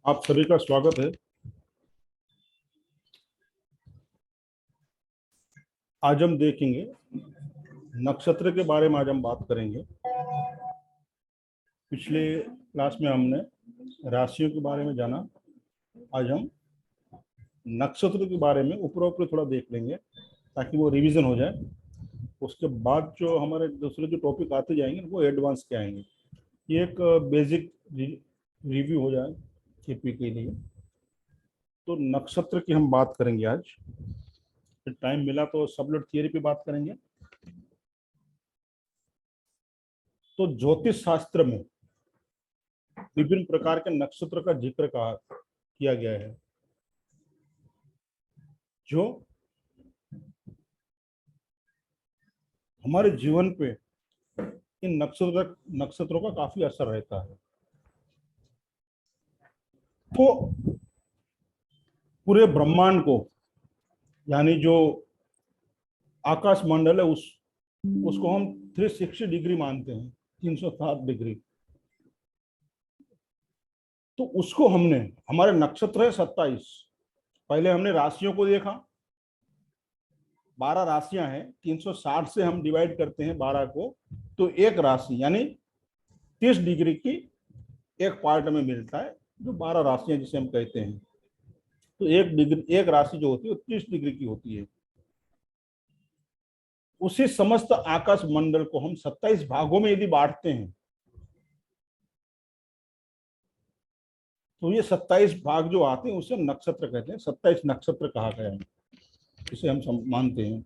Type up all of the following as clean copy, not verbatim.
आप सभी का स्वागत है। आज हम देखेंगे नक्षत्र के बारे में। आज हम बात करेंगे। पिछले क्लास में हमने राशियों के बारे में जाना। आज हम नक्षत्र के बारे में ऊपर ऊपर थोड़ा देख लेंगे ताकि वो रिवीजन हो जाए। उसके बाद जो हमारे दूसरे जो टॉपिक आते जाएंगे वो एडवांस के आएंगे। ये एक बेसिक रिव्यू हो जाए केपी के लिए। तो नक्षत्र की हम बात करेंगे आज। टाइम मिला तो सब लोग थियरी पे बात करेंगे। तो ज्योतिष शास्त्र में विभिन्न प्रकार के नक्षत्र का जिक्र किया गया है जो हमारे जीवन पे इन नक्षत्रों का काफी असर रहता है। तो पूरे ब्रह्मांड को यानी जो आकाश मंडल है उसको हम 360 डिग्री मानते हैं, 360 डिग्री। तो उसको हमने, हमारे नक्षत्र है 27। पहले हमने राशियों को देखा। 12 राशियां हैं, 360 से हम डिवाइड करते हैं 12 को, तो एक राशि यानी 30 डिग्री की एक पार्ट में मिलता है, जो 12 राशियां जिसे हम कहते हैं। तो एक राशि जो होती है वो 30 डिग्री की होती है। उसी समस्त आकाश मंडल को हम 27 भागों में यदि बांटते हैं तो ये 27 भाग जो आते हैं उसे नक्षत्र कहते हैं। 27 नक्षत्र कहा गया है, इसे हम मानते हैं।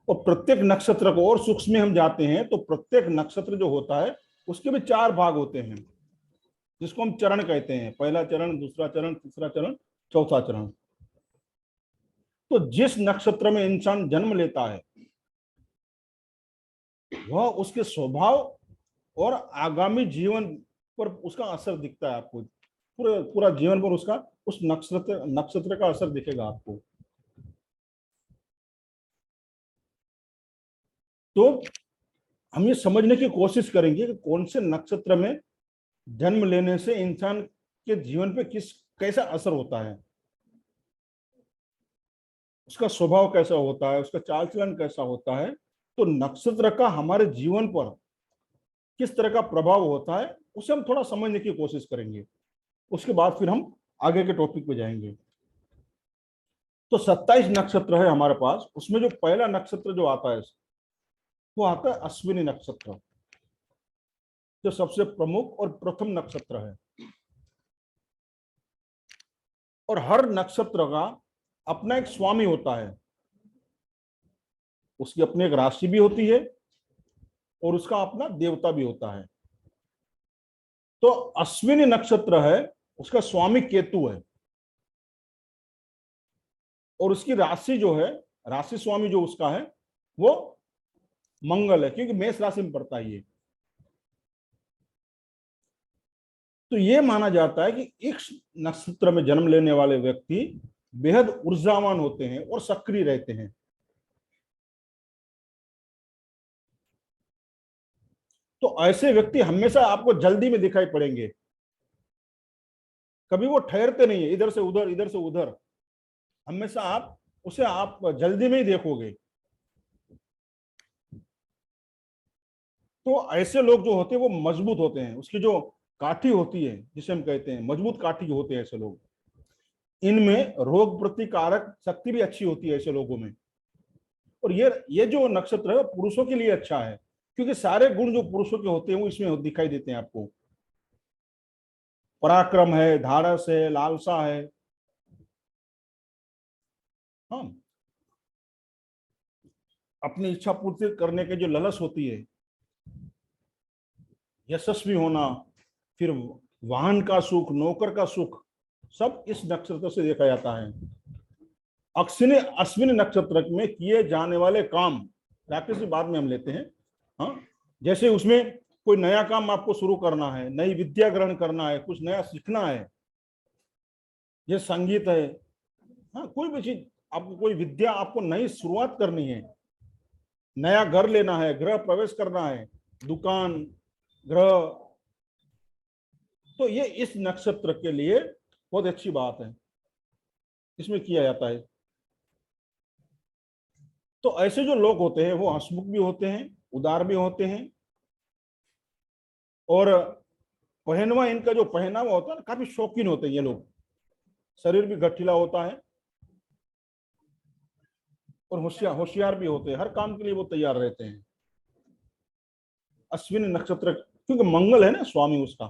और प्रत्येक नक्षत्र को और सूक्ष्म में हम जाते हैं तो प्रत्येक नक्षत्र जो होता है उसके भी 4 भाग होते हैं, जिसको हम चरण कहते हैं। पहला चरण, दूसरा चरण, तीसरा चरण, चौथा चरण। तो जिस नक्षत्र में इंसान जन्म लेता है वह उसके स्वभाव और आगामी जीवन पर उसका असर दिखता है आपको। पूरा जीवन पर उसका उस नक्षत्र का असर दिखेगा आपको। तो हम ये समझने की कोशिश करेंगे कि कौन से नक्षत्र में जन्म लेने से इंसान के जीवन पे कैसा असर होता है, उसका स्वभाव कैसा होता है, उसका चाल चलन कैसा होता है। तो नक्षत्र का हमारे जीवन पर किस तरह का प्रभाव होता है उसे हम थोड़ा समझने की कोशिश करेंगे। उसके बाद फिर हम आगे के टॉपिक पे जाएंगे। तो 27 नक्षत्र है हमारे पास। उसमें जो पहला नक्षत्र जो आता है वो आता है अश्विनी नक्षत्र, जो सबसे प्रमुख और प्रथम नक्षत्र है। और हर नक्षत्र का अपना एक स्वामी होता है, उसकी अपनी एक राशि भी होती है और उसका अपना देवता भी होता है। तो अश्विनी नक्षत्र है, उसका स्वामी केतु है और उसकी राशि जो है, राशि स्वामी जो उसका है वो मंगल है, क्योंकि मेष राशि में पड़ता है ये। तो ये माना जाता है कि इस नक्षत्र में जन्म लेने वाले व्यक्ति बेहद ऊर्जावान होते हैं और सक्रिय रहते हैं। तो ऐसे व्यक्ति हमेशा आपको जल्दी में दिखाई पड़ेंगे, कभी वो ठहरते नहीं है इधर से उधर इधर से उधर। हमेशा आप जल्दी में ही देखोगे। तो ऐसे लोग जो होते हैं वो मजबूत होते हैं, उसकी जो काठी होती है जिसे हम कहते हैं मजबूत काठी जो होते हैं ऐसे लोग, इनमें रोग प्रतिकारक शक्ति भी अच्छी होती है ऐसे लोगों में। और ये जो नक्षत्र है वो पुरुषों के लिए अच्छा है, क्योंकि सारे गुण जो पुरुषों के होते हैं वो इसमें दिखाई देते हैं आपको। पराक्रम है, धारस है, लालसा है, हाँ, अपनी इच्छा पूर्ति करने के जो ललस होती है, यशस्वी होना, फिर वाहन का सुख, नौकर का सुख, सब इस नक्षत्र से देखा जाता है। अश्विनी नक्षत्र में किए जाने वाले काम, राकेश बाद में हम लेते हैं। हाँ, जैसे उसमें कोई नया काम आपको शुरू करना है, नई विद्या ग्रहण करना है, कुछ नया सीखना है, ये संगीत है, हाँ, कोई भी चीज आपको, कोई विद्या आपको नई शुरुआत करनी है, नया घर लेना है, गृह प्रवेश करना है, दुकान, गृह, तो ये इस नक्षत्र के लिए बहुत अच्छी बात है, इसमें किया जाता है। तो ऐसे जो लोग होते हैं वो हंसमुख भी होते हैं, उदार भी होते हैं, और पहनवा, इनका जो पहनावा होता है ना, काफी शौकीन होते हैं ये लोग। शरीर भी गठीला होता है और होशियार होशियार भी होते हैं, हर काम के लिए वो तैयार रहते हैं। अश्विनी नक्षत्र, क्योंकि मंगल है ना स्वामी उसका,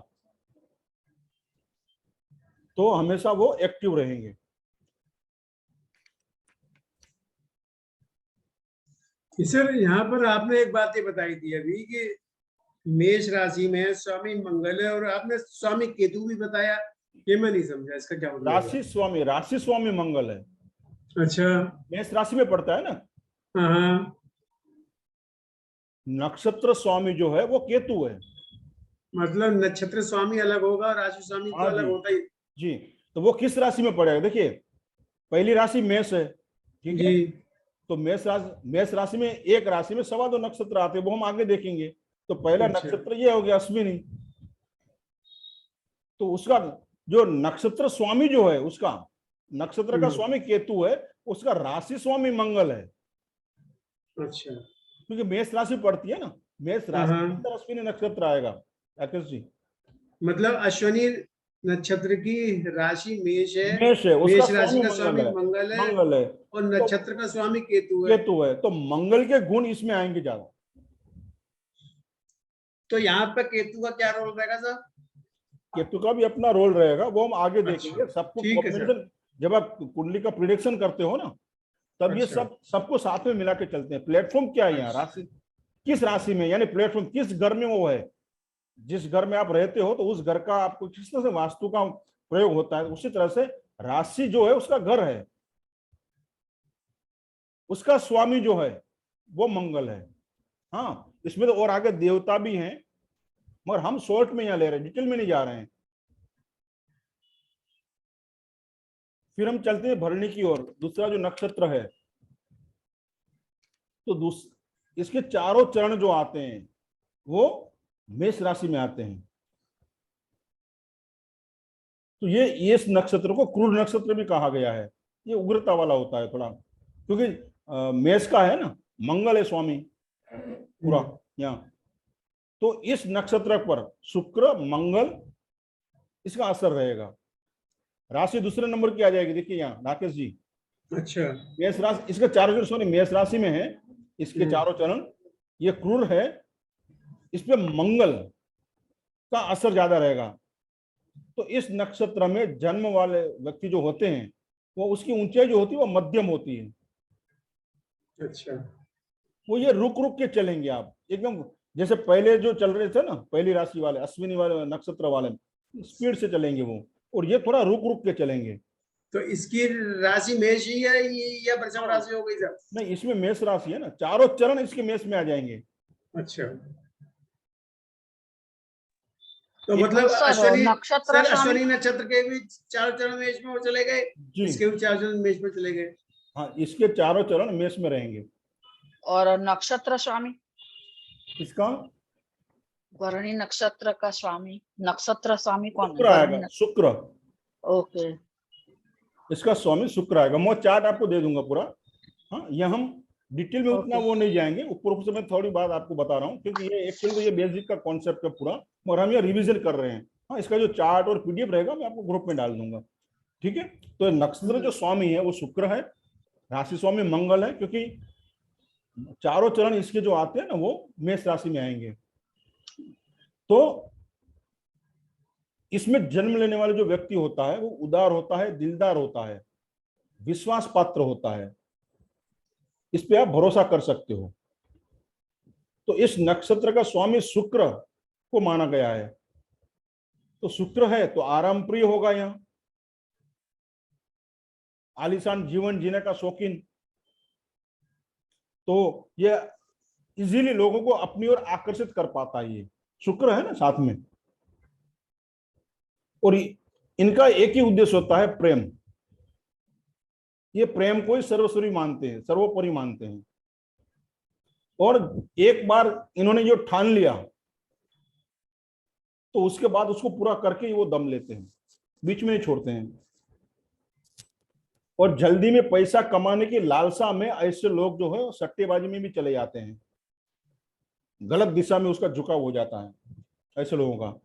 तो हमेशा वो एक्टिव रहेंगे। सर यहाँ पर आपने एक बात ये बताई थी अभी कि मेष राशि में स्वामी मंगल है, और आपने स्वामी केतु भी बताया, ये मैं नहीं समझा, इसका क्या मतलब है? राशि स्वामी मंगल है, अच्छा। मेष राशि में पड़ता है ना। हाँ। नक्षत्र स्वामी जो है वो केतु है। मतलब नक्षत्र स्वामी अलग होगा और राशि स्वामी तो हाँ अलग जी, होता ही। जी। तो वो किस राशि में पड़ेगा, देखिए पहली राशि मेष है, ठीक जी। है। तो मेष राशि में एक राशि में 2.25 नक्षत्र आते हैं, वो हम आगे देखेंगे। तो पहला अच्छा। नक्षत्र ये हो गया अश्विनी। तो उसका जो नक्षत्र स्वामी जो है, उसका नक्षत्र का स्वामी केतु है, उसका राशि स्वामी मंगल है। अच्छा। क्योंकि मेष राशि पड़ती है ना, मेष राशि के अंदर अश्विनी नक्षत्र आएगा। राकेश जी, मतलब अश्विनी नक्षत्र की राशि मेष है, मेष है, उसका मेष राशि स्वामी का मंगल स्वामी है। मंगल है, मंगल है और तो नक्षत्र का स्वामी केतु है। केतु है, तो मंगल के गुण इसमें आएंगे ज्यादा। तो यहाँ पे केतु का क्या रोल रहेगा सर? केतु का भी अपना रोल रहेगा, वो हम आगे अच्छा, देखेंगे। सबको ठीक है सर। कॉम्बिनेशन, जब आप कुंडली का प्रिडिक्शन करते हो ना, तब ये अच्छा। सबको साथ में मिला के चलते हैं। प्लेटफॉर्म क्या है यहाँ, अच्छा। राशि किस राशि में, यानी प्लेटफॉर्म किस घर में वो है। जिस घर में आप रहते हो तो उस घर का आपको किस तरह से वास्तु का प्रयोग होता है, उसी तरह से राशि जो है उसका घर है, उसका स्वामी जो है वो मंगल है। हाँ, इसमें तो और आगे देवता भी हैं, मगर हम शॉर्ट में यहाँ ले रहे हैं, डिटेल में नहीं जा रहे हैं। फिर हम चलते हैं भरणी की ओर, दूसरा जो नक्षत्र है। तो इसके चारों चरण जो आते हैं वो मेष राशि में आते हैं। तो ये इस नक्षत्र को क्रूर नक्षत्र भी कहा गया है। ये उग्रता वाला होता है थोड़ा, क्योंकि मेष का है ना, मंगल है स्वामी पूरा यहाँ। तो इस नक्षत्र पर शुक्र मंगल इसका असर रहेगा। राशि दूसरे नंबर की आ जाएगी, देखिए यहाँ राकेश जी। अच्छा। मेष राशि, इसके चारों चरण, सॉरी मेष राशि में है, इसके चारों चरण, ये क्रूर है, इस पे मंगल का असर ज्यादा रहेगा। तो इस नक्षत्र में जन्म वाले व्यक्ति जो होते हैं, वो उसकी ऊंचाई जो होती है वो मध्यम होती है। अच्छा। वो ये रुक रुक के चलेंगे आप एकदम, जैसे पहले जो चल रहे थे ना, पहली राशि वाले, अश्विनी वाले नक्षत्र वाले स्पीड से चलेंगे वो, और ये थोड़ा रुक रुक के चलेंगे। तो इसकी राशि मेष ही है या वृषभ राशि हो गई सर? नहीं, इसमें मेष राशि है ना, चारों चरण इसके मेष में आ जाएंगे। अच्छा। तो एक मतलब सर नक्षत्र स्वामी, अश्विनी नक्षत्र के भी चार चरण मेष में वो चले गए, जी, इसके भी चार चरण मेष में चले गए। हाँ, इसके चारों चरण मेष में रहेंगे। और नक्षत्र स्वामी, इसका भरणी नक्षत्र का स्वामी, नक्षत्र स्वामी कौन है? शुक्र आएगा, शुक्र। ओके। इसका स्वामी शुक्र आएगा। मैं चार्ट आपको दे दूंगा पूरा। हाँ, ये हम डिटेल में उतना वो नहीं जाएंगे, ऊपर से मैं थोड़ी बात आपको बता रहा हूँ, क्योंकि ये एक्चुअली तो ये बेसिक का कॉन्सेप्ट है पूरा, मगर हम ये रिवीजन कर रहे हैं। हाँ, इसका जो चार्ट और पीडीएफ रहेगा मैं आपको ग्रुप में डाल दूंगा, ठीक है। तो नक्षत्र जो स्वामी है वो शुक्र है, राशि स्वामी मंगल है, क्योंकि चारों चरण इसके जो आते हैं ना वो मेष राशि में आएंगे। तो इसमें जन्म लेने वाले जो व्यक्ति होता है वो उदार होता है, दिलदार होता है, विश्वास पात्र होता है, इस पे आप भरोसा कर सकते हो। तो इस नक्षत्र का स्वामी शुक्र को माना गया है। तो शुक्र है तो आराम प्रिय होगा, यहाँ आलीशान जीवन जीने का शौकीन, तो ये इजीली लोगों को अपनी ओर आकर्षित कर पाता है। ये शुक्र है ना साथ में, और इनका एक ही उद्देश्य होता है प्रेम। ये प्रेम को ही सर्वस्वी मानते हैं, सर्वोपरि मानते हैं, और एक बार इन्होंने जो ठान लिया तो उसके बाद उसको पूरा करके ही वो दम लेते हैं। बीच में नहीं छोड़ते हैं। और जल्दी में पैसा कमाने की लालसा में ऐसे लोग जो है सट्टेबाजी में भी चले जाते हैं, गलत दिशा में उसका झुकाव हो जाता है ऐसे लोगों का।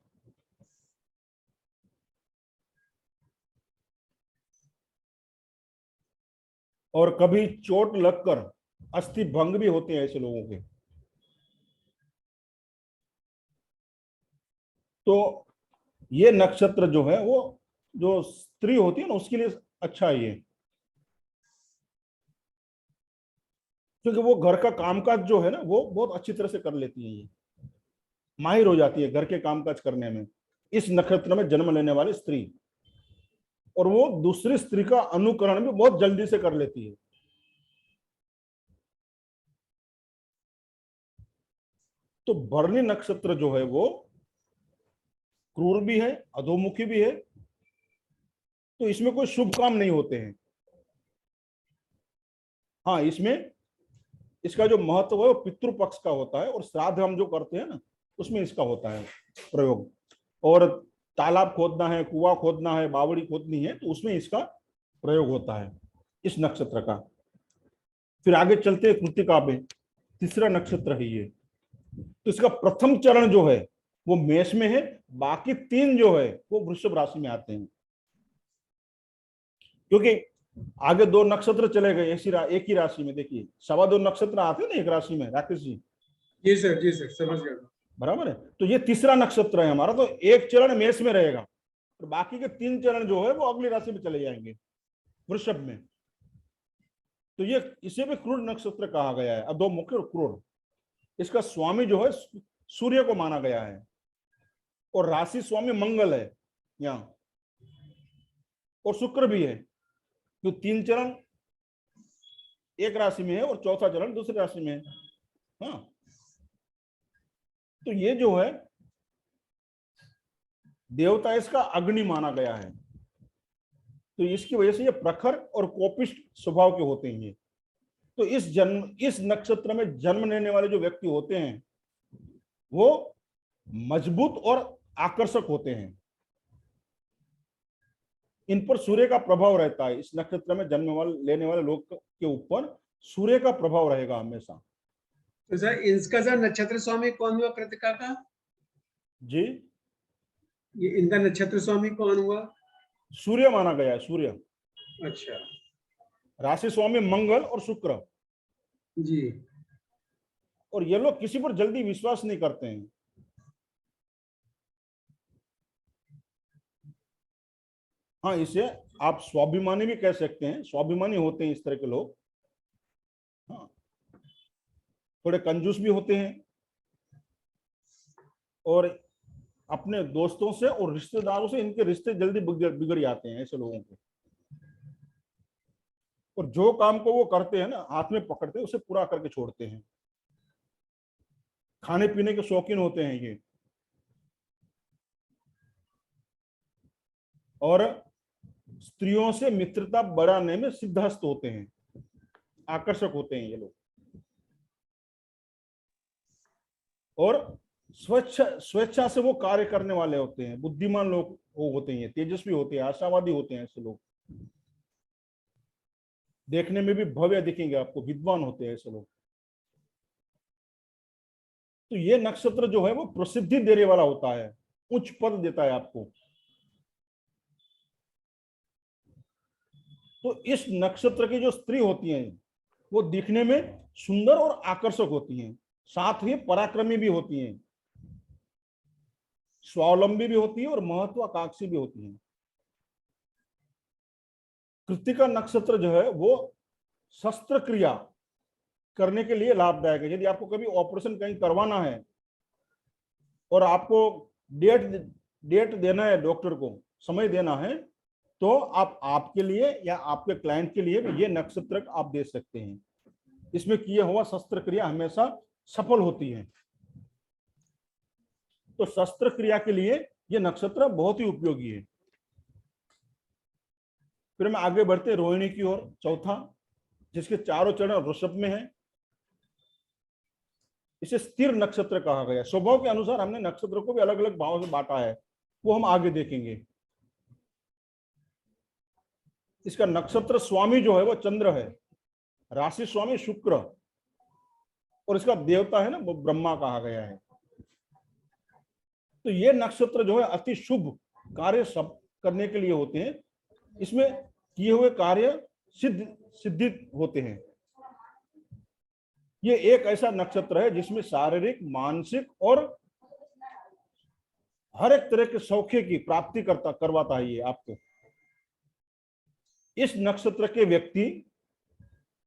और कभी चोट लगकर अस्थि भंग भी होते हैं ऐसे लोगों के। तो ये नक्षत्र जो है वो जो स्त्री होती है ना उसके लिए अच्छा है ये, क्योंकि वो घर का कामकाज जो है ना वो बहुत अच्छी तरह से कर लेती है, ये माहिर हो जाती है घर के कामकाज करने में, इस नक्षत्र में जन्म लेने वाली स्त्री। और वो दूसरी स्त्री का अनुकरण भी बहुत जल्दी से कर लेती है। तो भरणी नक्षत्र जो है वो क्रूर भी है, अधोमुखी भी है, तो इसमें कोई शुभ काम नहीं होते हैं। हाँ, इसमें इसका जो महत्व है वो पितृपक्ष का होता है, और श्राद्ध हम जो करते हैं ना उसमें इसका होता है प्रयोग। और तालाब खोदना है, कुआं खोदना है, बावड़ी खोदनी है, तो उसमें इसका प्रयोग होता है इस नक्षत्र का। फिर आगे चलते हैं कृत्तिका में, तीसरा नक्षत्र है ये। तो इसका प्रथम चरण जो है वो मेष में है, बाकी 3 जो है वो वृषभ राशि में आते हैं, क्योंकि आगे 2 नक्षत्र चले गए एक ही राशि में। देखिए 2.25 नक्षत्र आते हैं ना एक राशि में, राकेश जी। जी सर समझ गया। बराबर है। तो ये तीसरा नक्षत्र है हमारा, तो एक चरण मेष में रहेगा और बाकी के 3 चरण जो है वो अगली राशि में चले जाएंगे, वृषभ में। तो ये इसे भी क्रूर नक्षत्र कहा गया है, अधोमुखी और क्रूर। इसका स्वामी जो है सूर्य को माना गया है, और राशि स्वामी मंगल है यहाँ, और शुक्र भी है। तो 3 चरण एक राशि में है और चौथा चरण दूसरी राशि में है। हाँ, तो ये जो है देवता इसका अग्नि माना गया है, तो इसकी वजह से ये प्रखर और कोपिष्ट स्वभाव के होते हैं ये। तो इस नक्षत्र में जन्म लेने वाले जो व्यक्ति होते हैं वो मजबूत और आकर्षक होते हैं। इन पर सूर्य का प्रभाव रहता है, इस नक्षत्र में जन्म लेने वाले लोग के ऊपर सूर्य का प्रभाव रहेगा हमेशा। तो सर इसका सर नक्षत्र स्वामी कौन हुआ कृतिका का? जी, ये इनका नक्षत्र स्वामी कौन हुआ? सूर्य माना गया है, सूर्य। अच्छा राशि स्वामी मंगल और शुक्र। जी। और ये लोग किसी पर जल्दी विश्वास नहीं करते हैं। हाँ, इसे आप स्वाभिमानी भी कह सकते हैं, स्वाभिमानी होते हैं इस तरह के लोग। हाँ, थोड़े कंजूस भी होते हैं, और अपने दोस्तों से और रिश्तेदारों से इनके रिश्ते जल्दी बिगड़ जाते हैं ऐसे लोगों के। और जो काम को वो करते हैं ना, हाथ में पकड़ते हैं, उसे पूरा करके छोड़ते हैं। खाने पीने के शौकीन होते हैं ये, और स्त्रियों से मित्रता बढ़ाने में सिद्धहस्त होते हैं, आकर्षक होते हैं ये लोग। और स्वेच्छा से वो कार्य करने वाले होते हैं, बुद्धिमान लोग वो होते हैं, तेजस्वी होते हैं, आशावादी होते हैं ऐसे लोग। देखने में भी भव्य दिखेंगे आपको, विद्वान होते हैं ऐसे लोग। तो ये नक्षत्र जो है वो प्रसिद्धि देने वाला होता है, उच्च पद देता है आपको। तो इस नक्षत्र की जो स्त्री होती हैं वो दिखने में सुंदर और आकर्षक होती हैं, साथ ही पराक्रमी भी होती हैं, स्वावलंबी भी होती है और महत्वाकांक्षी भी होती हैं। कृत्तिका नक्षत्र जो है वो शस्त्र क्रिया करने के लिए लाभदायक है। यदि आपको कभी ऑपरेशन कहीं करवाना है और आपको डेट देना है, डॉक्टर को समय देना है, तो आप आपके लिए या आपके क्लाइंट के लिए ये नक्षत्र आप दे सकते हैं। इसमें किया हुआ शस्त्र क्रिया हमेशा सफल होती है। तो शस्त्र क्रिया के लिए ये नक्षत्र बहुत ही उपयोगी है। फिर हम आगे बढ़ते रोहिणी की ओर, चौथा, जिसके चारों चरण वृषभ में है। इसे स्थिर नक्षत्र कहा गया। स्वभाव के अनुसार हमने नक्षत्र को भी अलग अलग भावों से बांटा है, वो हम आगे देखेंगे। इसका नक्षत्र स्वामी जो है वो चंद्र है, राशि स्वामी शुक्र, और इसका देवता है ना वो ब्रह्मा कहा गया है। तो ये नक्षत्र जो है अति शुभ कार्य सब करने के लिए होते हैं। इसमें किए हुए कार्य सिद्धित होते हैं। ये एक ऐसा नक्षत्र है जिसमें शारीरिक, मानसिक और हर एक तरह के सौख्य की प्राप्ति करवाता है ये आपको। इस नक्षत्र के व्यक्ति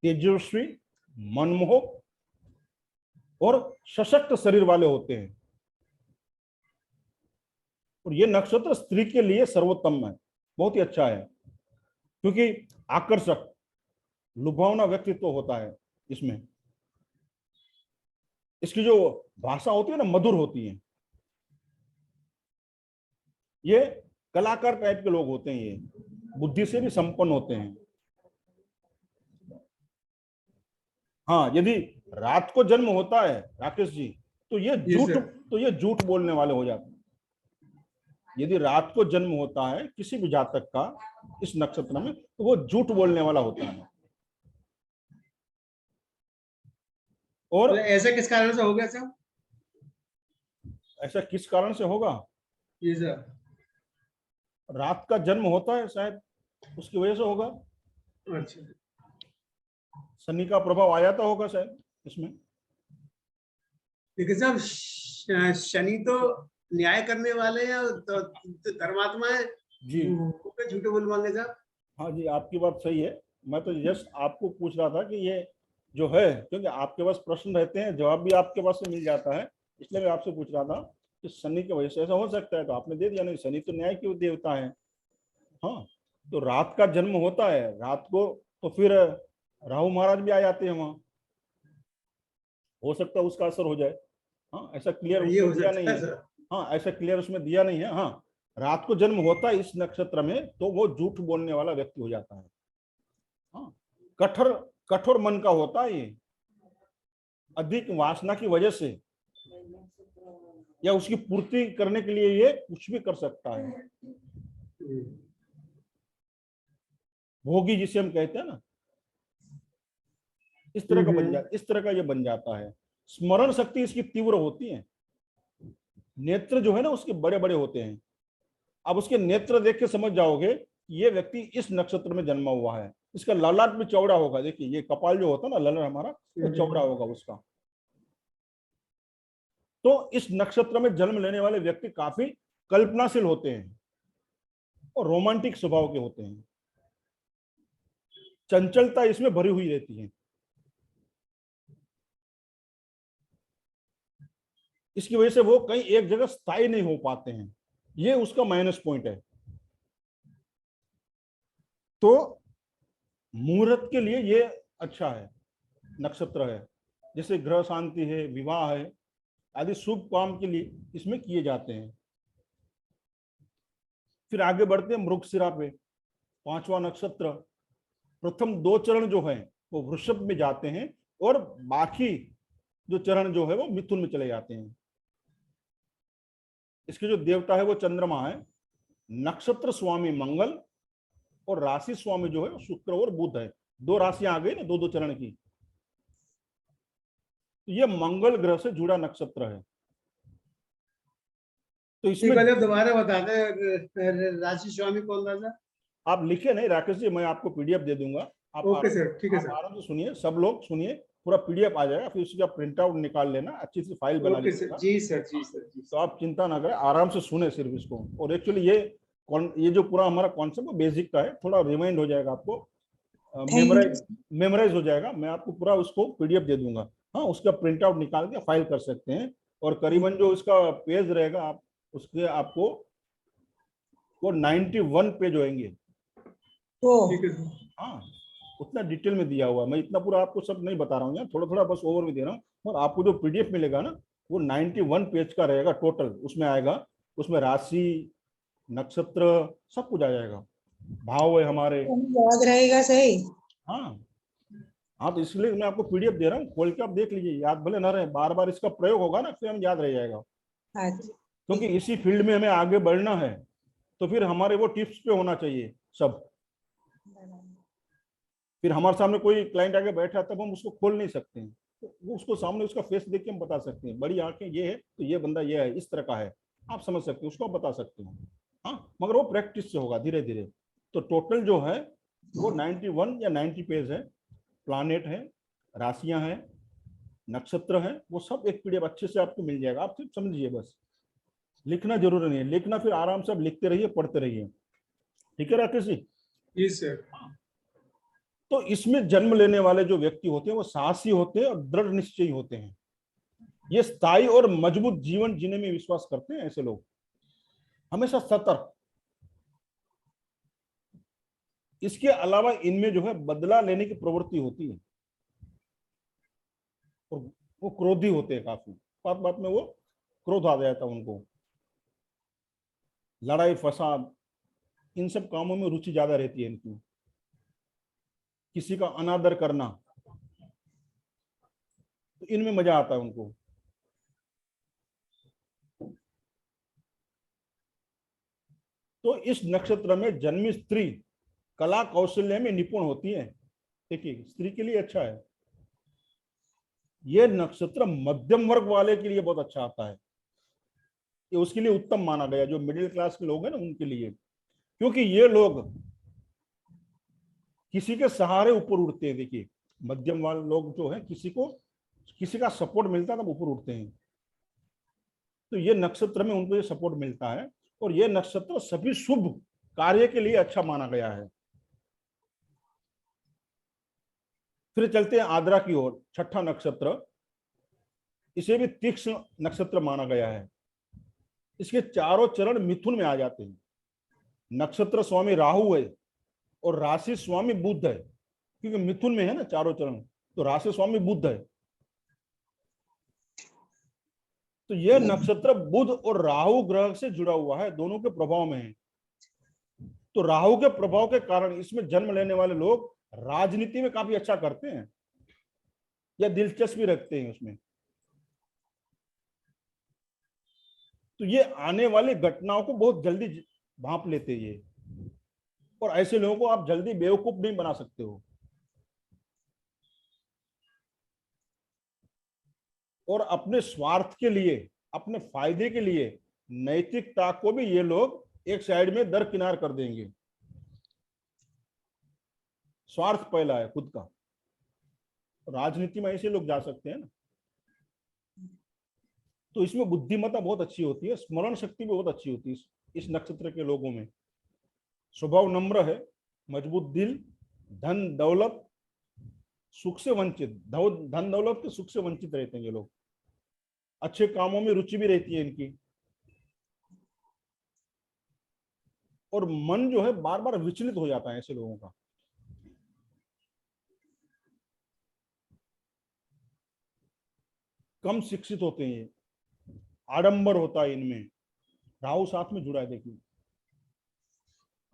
तेजस्वी, मनमोहक और सशक्त शरीर वाले होते हैं। और ये नक्षत्र स्त्री के लिए सर्वोत्तम है, बहुत ही अच्छा है, क्योंकि आकर्षक, लुभावना व्यक्तित्व होता है इसमें। इसकी जो भाषा होती है ना, मधुर होती है। ये कलाकार टाइप के लोग होते हैं, ये बुद्धि से भी संपन्न होते हैं। हाँ, यदि रात को जन्म होता है राकेश जी, तो ये झूठ बोलने वाले हो जाते हैं। यदि रात को जन्म होता है किसी भी जातक का इस नक्षत्र में, तो वो झूठ बोलने वाला होता है। और तो ऐसा किस कारण से हो गया सर? ऐसा किस कारण से होगा? जी सर। रात का जन्म होता है शायद, उसकी वजह से होगा। अच्छा, शनि का प्रभाव आ जाता होगा शायद इसमें। लेकिन साहब शनि तो न्याय करने वाले हैं, तो धर्मात्मा है जी, झूठे बोलवाएंगे साहब? हाँ जी, आपकी बात सही है। मैं तो जस्ट आपको पूछ रहा था कि ये जो है, क्योंकि आपके पास प्रश्न रहते हैं, जवाब भी आपके पास से मिल जाता है, इसलिए मैं आपसे पूछ रहा था कि शनि की वजह से ऐसा हो सकता है। तो आपने दे दिया, नहीं, शनि तो न्याय के देवता है। हाँ, तो रात का जन्म होता है रात को, तो फिर राहु महाराज भी आ जाते हैं वहां, हो सकता है उसका असर हो जाए। हाँ, ऐसा क्लियर ये हो दिया सकता नहीं है है। सर। हाँ, ऐसा क्लियर उसमें दिया नहीं है। हाँ, रात को जन्म होता है इस नक्षत्र में, तो वो झूठ बोलने वाला व्यक्ति हो जाता है। हाँ, कठोर मन का होता है ये, अधिक वासना की वजह से, या उसकी पूर्ति करने के लिए ये कुछ भी कर सकता है। भोगी जिसे हम कहते हैं ना, इस तरह का ये बन जाता है। स्मरण शक्ति इसकी तीव्र होती है। नेत्र जो है ना उसके बड़े बड़े होते हैं। अब उसके नेत्र देख के समझ जाओगे ये व्यक्ति इस नक्षत्र में जन्मा हुआ है। इसका ललाट भी चौड़ा होगा। देखिए, ये कपाल जो होता है ना, ललर हमारा, वो चौड़ा होगा उसका। तो इस नक्षत्र में जन्म लेने वाले व्यक्ति काफी कल्पनाशील होते हैं और रोमांटिक स्वभाव के होते हैं। चंचलता इसमें भरी हुई रहती है। इसकी वजह से वो कहीं एक जगह स्थायी नहीं हो पाते हैं। ये उसका माइनस पॉइंट है। तो मुहूर्त के लिए ये अच्छा है, नक्षत्र है। जैसे ग्रह शांति है, विवाह है आदि शुभ काम के लिए इसमें किए जाते हैं। फिर आगे बढ़ते हैं मृगशिरा पे, 5वां नक्षत्र। प्रथम 2 चरण जो है वो वृषभ में जाते हैं और बाकी जो चरण जो है वो मिथुन में चले जाते हैं। इसके जो देवता है वो चंद्रमा है, नक्षत्र स्वामी मंगल और राशि स्वामी जो है वो शुक्र और बुध है। 2 राशियां आ गई ना, 2-2 चरण की। तो ये मंगल ग्रह से जुड़ा नक्षत्र है। तो इसमें दोबारा बता दें राशि स्वामी कौन था? आप लिखे नहीं राकेश जी, मैं आपको पीडीएफ दे दूंगा। आप ओके सर, ठीक है सर। आराम से सुनिए, सब लोग सुनिए, पूरा पीडीएफ आ जाएगा। फिर उसका प्रिंट आउट निकाल लेना, अच्छी सी फाइल बना लीजिएगा। जी सर, जी सर, जी। तो आप चिंता ना करें, आराम से सुने सिर्फ इसको। और एक्चुअली ये जो पूरा हमारा कॉन्सेप्ट बेसिक का है, थोड़ा रिमाइंड हो जाएगा आपको, मेमोराइज हो जाएगा। मैं आपको पूरा उसको पीडीएफ दे दूंगा। हाँ, उसका प्रिंट आउट निकाल के फाइल कर सकते हैं। और करीबन जो उसका पेज रहेगा, आप उसके आपको वो 91 पेज होंगे। हाँ, उतना डिटेल में दिया हुआ है। मैं इतना पूरा आपको सब नहीं बता रहा हूँ, थोड़ा थोड़ा बस ओवर में दे रहा हूँ। और आपको जो पीडीएफ मिलेगा ना, वो 91 पेज का रहेगा टोटल। उसमें आएगा, उसमें राशि, नक्षत्र सब कुछ आ जाएगा, भाव है हमारे, याद रहेगा सही। हाँ हाँ। तो इसलिए मैं आपको पीडीएफ दे रहा हूँ, खोल के आप देख लीजिए। याद भले ना रहे, बार बार इसका प्रयोग होगा ना, फिर हम याद रह जाएगा। क्योंकि इसी फील्ड में हमें आगे बढ़ना है, तो फिर हमारे वो टिप्स पे होना चाहिए सब। फिर हमारे सामने कोई क्लाइंट आके बैठा तब हम उसको खोल नहीं सकते हैं, तो वो उसको सामने उसका फेस देख के हम बता सकते हैं, बड़ी आंखें ये है तो ये बंदा ये है, इस तरह का है, आप समझ सकते हैं, उसको आप बता सकते हो। हाँ, मगर वो प्रैक्टिस से होगा धीरे धीरे। तो टोटल जो है वो 91 या 90 पेज है। प्लानेट है, राशियां हैं, नक्षत्र है, वो सब एक पीडीएफ अच्छे से आपको मिल जाएगा। आप सिर्फ समझिए बस, लिखना जरूरी नहीं है, लिखना फिर आराम से आप लिखते रहिए, पढ़ते रहिए। ठीक है राकेश जी? जी सर। तो इसमें जन्म लेने वाले जो व्यक्ति होते हैं वो साहसी होते हैं और दृढ़ निश्चयी होते हैं। ये स्थायी और मजबूत जीवन जीने में विश्वास करते हैं ऐसे लोग, हमेशा सतर्क। इसके अलावा इनमें जो है बदला लेने की प्रवृत्ति होती है, और वो क्रोधी होते हैं काफी, बात बात में वो क्रोध आ जाता है उनको, लड़ाई फसाद इन सब कामों में रुचि ज्यादा रहती है इनकी, किसी का अनादर करना, तो इनमें मजा आता है उनको। तो इस नक्षत्र में जन्मी स्त्री कला कौशल्य में निपुण होती है। देखिए, स्त्री के लिए अच्छा है। यह नक्षत्र मध्यम वर्ग वाले के लिए बहुत अच्छा आता है, ये उसके लिए उत्तम माना गया, जो मिडिल क्लास के लोग हैं ना उनके लिए, क्योंकि ये लोग किसी के सहारे ऊपर उठते हैं। देखिए, मध्यम वाले लोग जो है किसी का सपोर्ट मिलता है तब ऊपर उठते हैं, तो ये नक्षत्र में उनको ये सपोर्ट मिलता है, और ये नक्षत्र सभी शुभ कार्य के लिए अच्छा माना गया है। फिर चलते हैं आद्रा की ओर, छठा नक्षत्र, इसे भी तीक्ष्ण नक्षत्र माना गया है। इसके चारों चरण मिथुन में आ जाते हैं। नक्षत्र स्वामी राहु है और राशि स्वामी बुध है, क्योंकि मिथुन में है ना चारों चरण, तो राशि स्वामी बुध है। तो यह नक्षत्र बुध और राहु ग्रह से जुड़ा हुआ है, दोनों के प्रभाव में है। तो राहु के प्रभाव के कारण इसमें जन्म लेने वाले लोग राजनीति में काफी अच्छा करते हैं या दिलचस्पी रखते हैं उसमें। तो ये आने वाली घटनाओं को बहुत जल्दी भांप लेते हैं ये, और ऐसे लोगों को आप जल्दी बेवकूफ नहीं बना सकते हो। और अपने स्वार्थ के लिए, अपने फायदे के लिए नैतिकता को भी ये लोग एक साइड में दरकिनार कर देंगे। स्वार्थ पहला है खुद का। राजनीति में ऐसे लोग जा सकते हैं ना। तो इसमें बुद्धिमत्ता बहुत अच्छी होती है, स्मरण शक्ति भी बहुत अच्छी होती है इस नक्षत्र के लोगों में। स्वभाव नम्र है, मजबूत दिल, धन दौलत सुख से वंचित, धन दौलत के सुख से वंचित रहते हैं ये लोग। अच्छे कामों में रुचि भी रहती है इनकी, और मन जो है बार बार विचलित हो जाता है ऐसे लोगों का। कम शिक्षित होते हैं, आडंबर होता है इनमें, राहु साथ में जुड़ा है देखिए।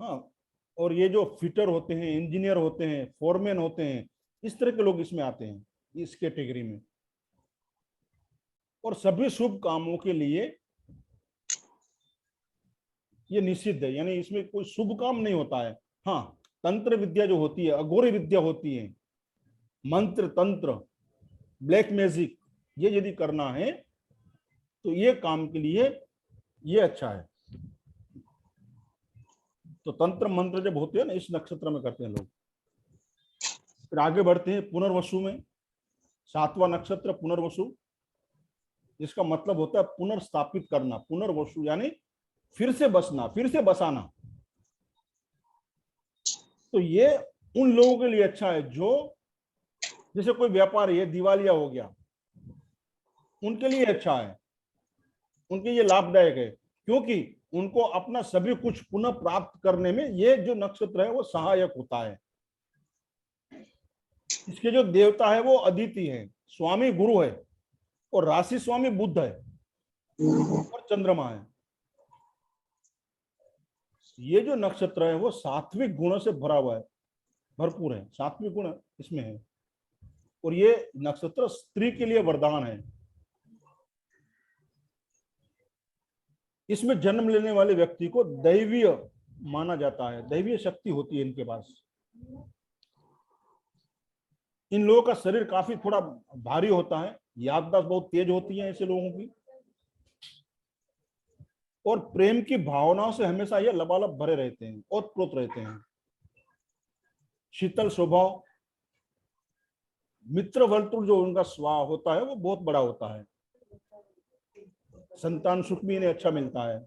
हाँ, और ये जो फिटर होते हैं, इंजीनियर होते हैं, फोरमैन होते हैं, इस तरह के लोग इसमें आते हैं इस कैटेगरी में। और सभी शुभ कामों के लिए ये निषिद्ध है, यानी इसमें कोई शुभ काम नहीं होता है। हाँ, तंत्र विद्या जो होती है, अघोरी विद्या होती है, मंत्र तंत्र, ब्लैक मैजिक, ये यदि करना है तो ये काम के लिए ये अच्छा है। तो तंत्र मंत्र जब होते हैं ना, इस नक्षत्र में करते हैं लोग। फिर आगे बढ़ते हैं पुनर्वसु में, सातवां नक्षत्र पुनर्वसु, इसका मतलब होता है पुनर्स्थापित करना। पुनर्वसु यानी फिर से बसना, फिर से बसाना। तो ये उन लोगों के लिए अच्छा है जो, जैसे कोई व्यापारी है दिवालिया हो गया, उनके लिए अच्छा है, उनके लिए लाभदायक है, क्योंकि उनको अपना सभी कुछ पुनः प्राप्त करने में ये जो नक्षत्र है वो सहायक होता है। इसके जो देवता है वो अदिति है, स्वामी गुरु है, और राशि स्वामी बुध है और चंद्रमा है। ये जो नक्षत्र है वो सात्विक गुणों से भरा हुआ है, भरपूर है, सात्विक गुण इसमें है। और ये नक्षत्र स्त्री के लिए वरदान है। इसमें जन्म लेने वाले व्यक्ति को दैवीय माना जाता है, दैवीय शक्ति होती है इनके पास। इन लोगों का शरीर काफी थोड़ा भारी होता है, याददाश्त बहुत तेज होती है ऐसे लोगों की, और प्रेम की भावनाओं से हमेशा ये लबालब भरे रहते हैं, ओतप्रोत रहते हैं। शीतल स्वभाव, मित्र वर्तुल जो उनका स्वभाव होता है वो बहुत बड़ा होता है। संतान सुख भी इन्हें अच्छा मिलता है,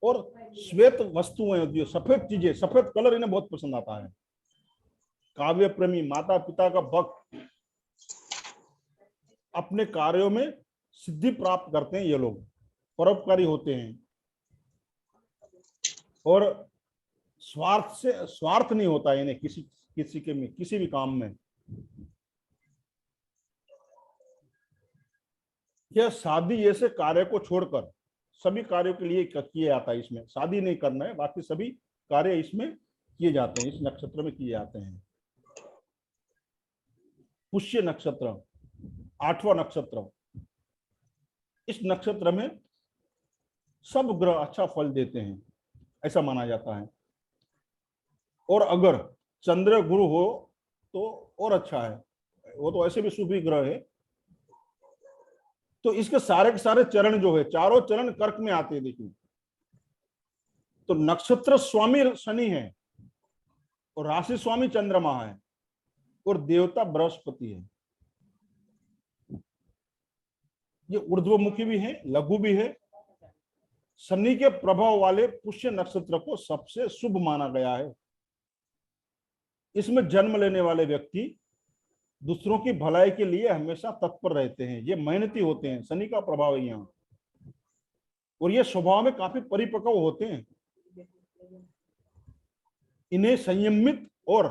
और श्वेत वस्तुएं होती है, सफेद चीजें, सफेद कलर इन्हें बहुत पसंद आता है। काव्य प्रेमी, माता पिता का भक्त, अपने कार्यों में सिद्धि प्राप्त करते हैं ये लोग, परोपकारी होते हैं, और स्वार्थ नहीं होता इन्हें किसी भी काम में। यह शादी जैसे कार्य को छोड़कर सभी कार्यों के लिए किया जाता है। इसमें शादी नहीं करना है, बाकी सभी कार्य इसमें किए जाते हैं, इस नक्षत्र में किए जाते हैं। पुष्य नक्षत्र, 8वां नक्षत्र। इस नक्षत्र में सब ग्रह अच्छा फल देते हैं, ऐसा माना जाता है। और अगर चंद्र गुरु हो तो और अच्छा है, वो तो ऐसे भी शुभ ग्रह है। तो इसके सारे के सारे चरण जो है, चारों चरण कर्क में आते हैं। देखिए, तो नक्षत्र स्वामी शनि है, और राशि स्वामी चंद्रमा है, और देवता बृहस्पति है। ये ऊर्ध्वमुखी भी है, लघु भी है। शनि के प्रभाव वाले पुष्य नक्षत्र को सबसे शुभ माना गया है। इसमें जन्म लेने वाले व्यक्ति दूसरों की भलाई के लिए हमेशा तत्पर रहते हैं, ये मेहनती होते हैं, शनि का प्रभाव है यहाँ। और ये स्वभाव में काफी परिपक्व होते हैं। इन्हें संयमित और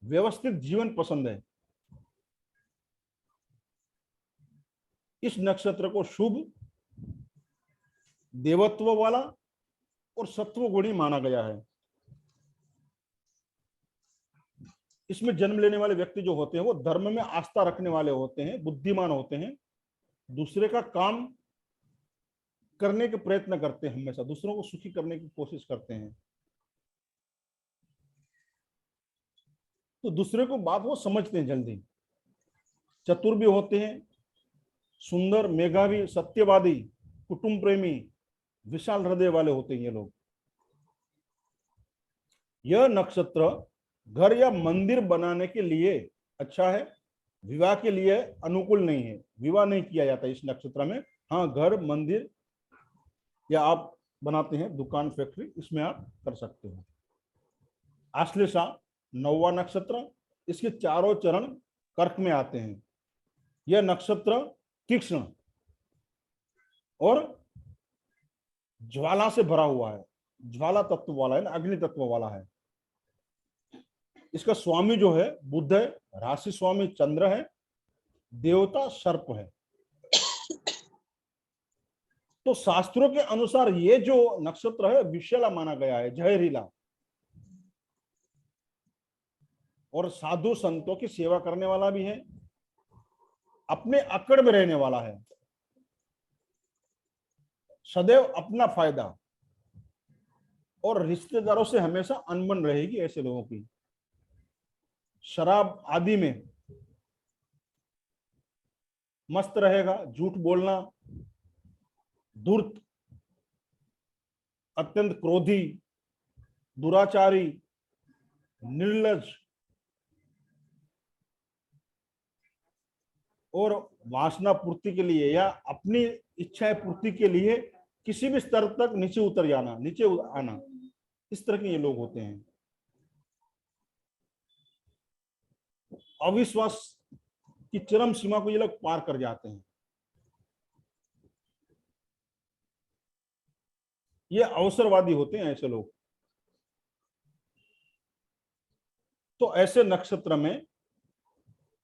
व्यवस्थित जीवन पसंद है। इस नक्षत्र को शुभ, देवत्व वाला और सत्व गुणी माना गया है। इसमें जन्म लेने वाले व्यक्ति जो होते हैं वो धर्म में आस्था रखने वाले होते हैं, बुद्धिमान होते हैं, दूसरे का काम करने के प्रयत्न करते हैं, हमेशा दूसरों को सुखी करने की कोशिश करते हैं। तो दूसरे को बात वो समझते हैं जल्दी। चतुर भी होते हैं, सुंदर, मेधावी, सत्यवादी, कुटुंब प्रेमी, विशाल हृदय वाले होते हैं ये लोग। यह नक्षत्र घर या मंदिर बनाने के लिए अच्छा है, विवाह के लिए अनुकूल नहीं है। विवाह नहीं किया जाता इस नक्षत्र में। हाँ, घर, मंदिर या आप बनाते हैं दुकान, फैक्ट्री, इसमें आप कर सकते हो। आश्लेषा, 9वां नक्षत्र। इसके चारों चरण कर्क में आते हैं। यह नक्षत्र तीक्ष्ण और ज्वाला से भरा हुआ है, ज्वाला तत्व वाला है ना, अग्नि तत्व वाला है। इसका स्वामी जो है बुध है, राशि स्वामी चंद्र है, देवता सर्प है। तो शास्त्रों के अनुसार ये जो नक्षत्र है विषैला माना गया है, जहरीला, और साधु संतों की सेवा करने वाला भी है, अपने अकड़ में रहने वाला है, सदैव अपना फायदा, और रिश्तेदारों से हमेशा अनबन रहेगी ऐसे लोगों की। शराब आदि में मस्त रहेगा, झूठ बोलना, धूर्त, अत्यंत क्रोधी, दुराचारी, निर्लज, और वासना पूर्ति के लिए या अपनी इच्छाएं पूर्ति के लिए किसी भी स्तर तक नीचे उतर जाना, नीचे आना, इस तरह के ये लोग होते हैं। अविश्वास की चरम सीमा को ये लोग पार कर जाते हैं। ये अवसरवादी होते हैं ऐसे लोग। तो ऐसे नक्षत्र में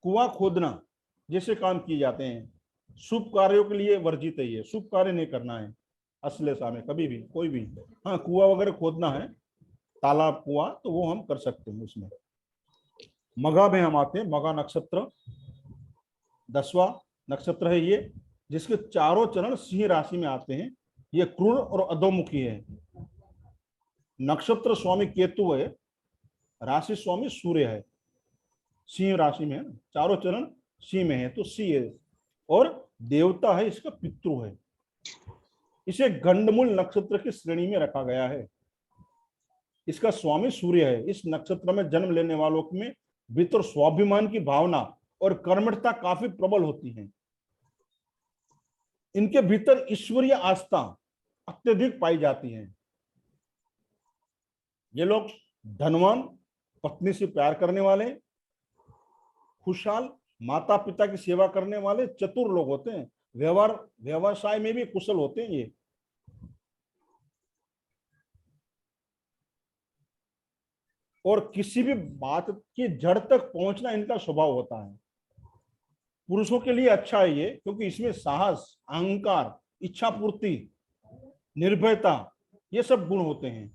कुआं खोदना जैसे काम किए जाते हैं, शुभ कार्यों के लिए वर्जित है। ये शुभ कार्य नहीं करना है अश्लेषा में कभी भी, कोई भी। हाँ, कुआं वगैरह खोदना है, तालाब, कुआं, तो वो हम कर सकते हैं उसमें। मघा में हम आते हैं। मघा नक्षत्र 10वां नक्षत्र है ये, जिसके चारों चरण सिंह राशि में आते हैं। ये क्रूर और अधोमुखी है। नक्षत्र स्वामी केतु है, राशि स्वामी सूर्य है, सिंह राशि में है ना, चारों चरण सिंह में है तो सिंह है, और देवता है इसका पितृ है। इसे गंडमूल नक्षत्र की श्रेणी में रखा गया है। इसका स्वामी सूर्य है। इस नक्षत्र में जन्म लेने वालों में भीतर स्वाभिमान की भावना और कर्मठता काफी प्रबल होती है। इनके भीतर ईश्वरीय आस्था अत्यधिक पाई जाती है। ये लोग धनवान, पत्नी से प्यार करने वाले, खुशहाल, माता पिता की सेवा करने वाले, चतुर लोग होते हैं। व्यवसाय में भी कुशल होते हैं ये। और किसी भी बात की जड़ तक पहुंचना इनका स्वभाव होता है। पुरुषों के लिए अच्छा है ये, क्योंकि इसमें साहस, अहंकार, इच्छा पूर्ति, निर्भयता, ये सब गुण होते हैं।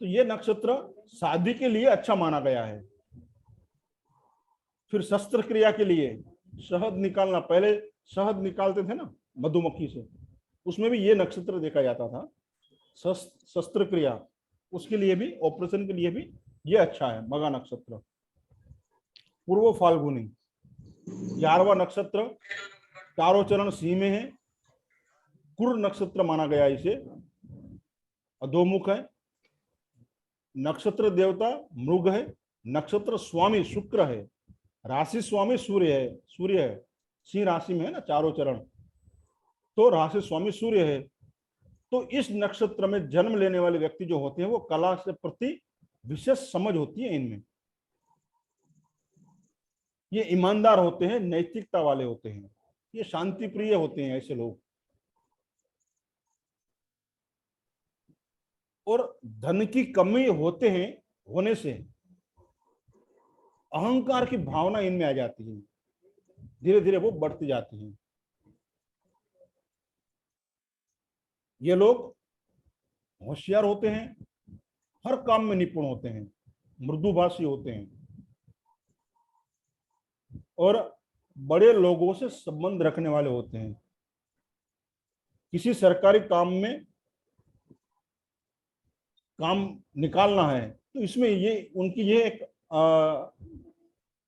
तो ये नक्षत्र शादी के लिए अच्छा माना गया है। फिर शस्त्र क्रिया के लिए शहद निकालना, पहले शहद निकालते थे ना मधुमक्खी से, उसमें भी ये नक्षत्र देखा जाता था। शस्त्र क्रिया, उसके लिए भी, ऑपरेशन के लिए भी ये अच्छा है मगा नक्षत्र। पूर्व फाल्गुनी 11वां नक्षत्र, चारों चरण सिंह में है। कुर नक्षत्र माना गया इसे, अधोमुख है। नक्षत्र देवता मृग है। नक्षत्र स्वामी शुक्र है। राशि स्वामी सूर्य है। सिंह राशि में है ना चारों चरण, तो राशि स्वामी सूर्य है। तो इस नक्षत्र में जन्म लेने वाले व्यक्ति जो होते हैं वो कला से प्रति विशेष समझ होती है इनमें। ये ईमानदार होते हैं, नैतिकता वाले होते हैं, ये शांति प्रिय होते हैं ऐसे लोग। और धन की कमी होने से अहंकार की भावना इनमें आ जाती है, धीरे धीरे वो बढ़ती जाती है। ये लोग होशियार होते हैं, हर काम में निपुण होते हैं, मृदुभाषी होते हैं, और बड़े लोगों से संबंध रखने वाले होते हैं। किसी सरकारी काम में काम निकालना है तो इसमें ये उनकी ये एक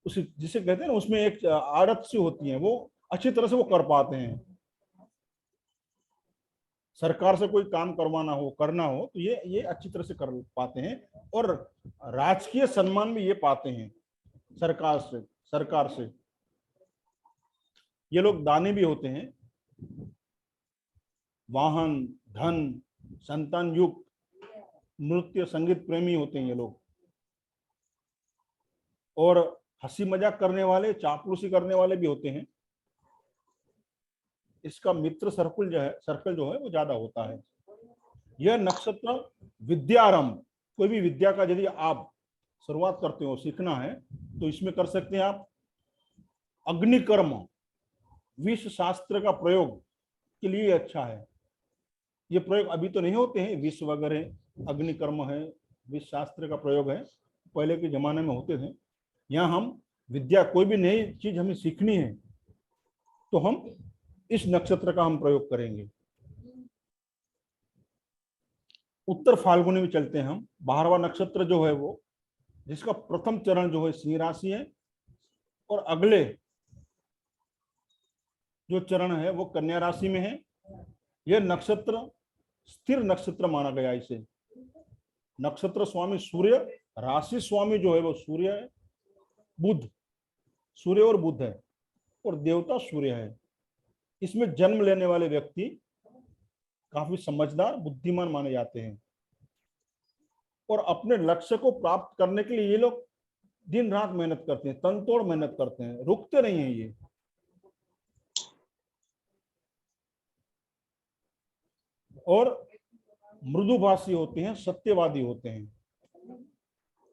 उसे जिसे कहते हैं ना, उसमें एक आदत सी होती है, वो अच्छी तरह से वो कर पाते हैं। सरकार से कोई काम करना हो तो ये अच्छी तरह से कर पाते हैं, और राजकीय सम्मान भी ये पाते हैं सरकार से। ये लोग दानी भी होते हैं। वाहन, धन, संतान युक्त, नृत्य संगीत प्रेमी होते हैं ये लोग। और हंसी मजाक करने वाले, चापलूसी करने वाले भी होते हैं। इसका मित्र सर्कल जो है वो ज्यादा होता है। यह नक्षत्र विद्यारंभ, कोई भी विद्या का यदि आप शुरुआत करते हो, सीखना है तो इसमें कर सकते हैं आप। अग्निकर्म, विष शास्त्र का प्रयोग के लिए अच्छा है। ये प्रयोग अभी तो नहीं होते हैं, विष वगैरह, अग्निकर्म है, विष शास्त्र का प्रयोग है, पहले के जमाने में होते थे। यहाँ हम विद्या, कोई भी नई चीज हमें सीखनी है तो हम इस नक्षत्र का हम प्रयोग करेंगे। उत्तर फाल्गुनी में चलते हैं हम। 12वां नक्षत्र जो है वो, जिसका प्रथम चरण जो है सिंह राशि है, और अगले जो चरण है वो कन्या राशि में है। यह नक्षत्र स्थिर नक्षत्र माना गया इसे। नक्षत्र स्वामी सूर्य, राशि स्वामी जो है वो सूर्य है, बुध, सूर्य और बुध है, और देवता सूर्य है। इसमें जन्म लेने वाले व्यक्ति काफी समझदार, बुद्धिमान माने जाते हैं, और अपने लक्ष्य को प्राप्त करने के लिए ये लोग दिन रात मेहनत करते हैं, तनतोड़ मेहनत करते हैं, रुकते नहीं हैं ये। और मृदुभाषी होते हैं, सत्यवादी होते हैं,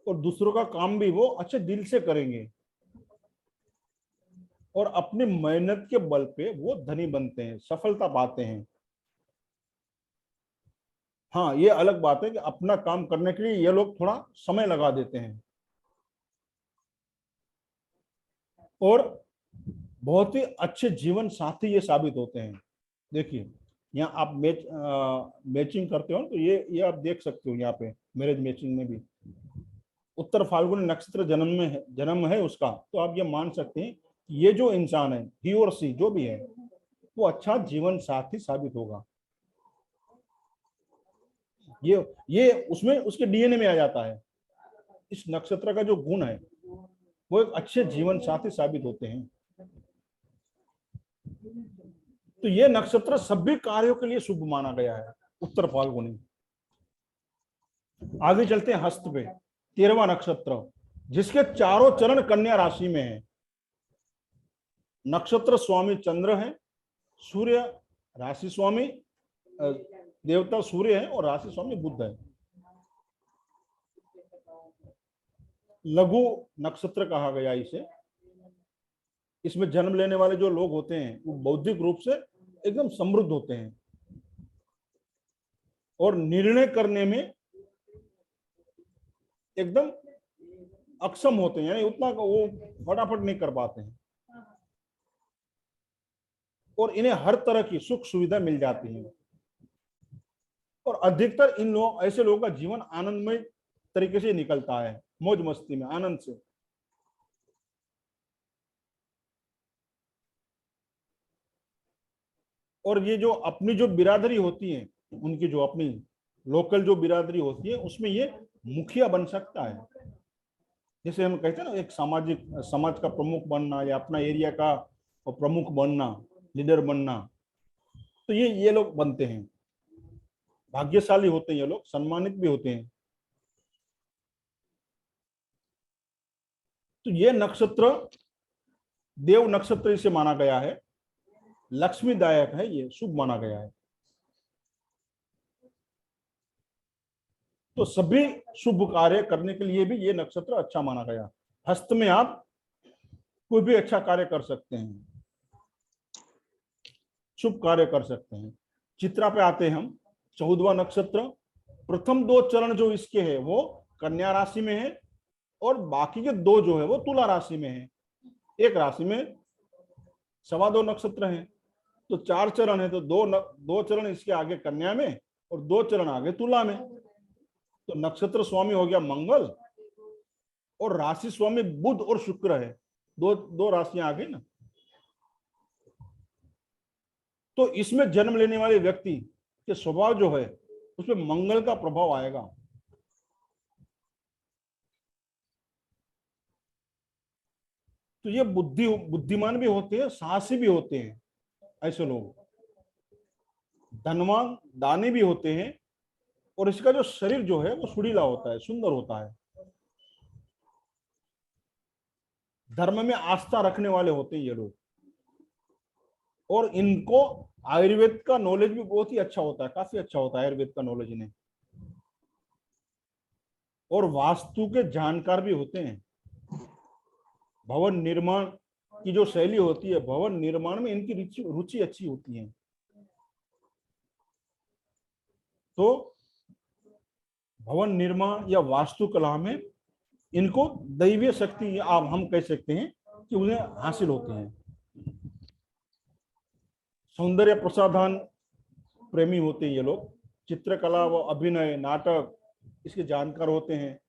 और दूसरों का काम भी वो अच्छे दिल से करेंगे, और अपनी मेहनत के बल पे वो धनी बनते हैं, सफलता पाते हैं। हाँ, ये अलग बात है कि अपना काम करने के लिए ये लोग थोड़ा समय लगा देते हैं, और बहुत ही अच्छे जीवन साथी ये साबित होते हैं। देखिए, यहाँ आप मैचिंग करते हो तो ये आप देख सकते हो यहाँ पे मैरिज मैचिंग में भी उत्तर फाल्गुनी नक्षत्र जन्म है उसका, तो आप ये मान सकते हैं कि ये जो इंसान है, ही और सी जो भी है, वो अच्छा जीवन साथी साबित होगा। ये उसमें उसके डीएनए में आ जाता है। इस नक्षत्र का जो गुण है वो एक अच्छे जीवन साथी साबित होते हैं। तो ये नक्षत्र सभी कार्यों के लिए शुभ माना गया है, उत्तर फाल्गुनी। आगे चलते हैं हस्त पे, 13वां नक्षत्र, जिसके चारों चरण कन्या राशि में है। नक्षत्र स्वामी चंद्र है, सूर्य राशि स्वामी, देवता सूर्य है और राशि स्वामी बुध है। लघु नक्षत्र कहा गया इसे। इसमें जन्म लेने वाले जो लोग होते हैं वो बौद्धिक रूप से एकदम समृद्ध होते हैं और निर्णय करने में एकदम अक्षम होते हैं, यानी उतना वो फटाफट नहीं कर पाते हैं और इन्हें हर तरह की सुख सुविधा मिल जाती है। और अधिकतर इन लोग ऐसे लोगों का जीवन आनंदमय तरीके से निकलता है, मौज मस्ती में, आनंद से। और ये जो अपनी जो बिरादरी होती है, उनकी जो अपनी लोकल जो बिरादरी होती है, उसमें ये मुखिया बन सकता है। जैसे हम कहते हैं ना, एक समाज का प्रमुख बनना या अपना एरिया का प्रमुख बनना, लीडर बनना, तो ये लोग बनते हैं। भाग्यशाली होते हैं ये लोग, सम्मानित भी होते हैं। तो ये नक्षत्र देव नक्षत्र इसे माना गया है, लक्ष्मीदायक है, ये शुभ माना गया है। तो सभी शुभ कार्य करने के लिए भी ये नक्षत्र अच्छा माना गया। हस्त में आप कोई भी अच्छा कार्य कर सकते हैं, शुभ कार्य कर सकते हैं। चित्रा पे आते हैं हम, 14वां नक्षत्र। प्रथम 2 चरण जो इसके है वो कन्या राशि में है और बाकी के 2 जो है वो तुला राशि में है। एक राशि में 2.25 नक्षत्र हैं, तो 4 चरण है, तो 2 चरण इसके आगे कन्या में और 2 चरण आगे तुला में। तो नक्षत्र स्वामी हो गया मंगल और राशि स्वामी बुध और शुक्र है, दो राशियां आगे ना। तो इसमें जन्म लेने वाले व्यक्ति के स्वभाव जो है उसमें मंगल का प्रभाव आएगा। तो ये बुद्धिमान भी होते हैं, साहसी भी होते हैं ऐसे लोग, धनवान दानी भी होते हैं और इसका जो शरीर जो है वो सुरीला होता है, सुंदर होता है। धर्म में आस्था रखने वाले होते हैं ये लोग और इनको आयुर्वेद का नॉलेज भी बहुत ही अच्छा होता है, काफी अच्छा होता है आयुर्वेद का नॉलेज इन्हें। और वास्तु के जानकार भी होते हैं। भवन निर्माण की जो शैली होती है, भवन निर्माण में इनकी रुचि अच्छी होती है। तो भवन निर्माण या वास्तुकला में इनको दैवीय शक्ति आप हम कह सकते हैं कि उन्हें हासिल होते हैं। सौंदर्य प्रसाधन प्रेमी होते हैं ये लोग, चित्रकला व अभिनय, नाटक इसके जानकार होते हैं।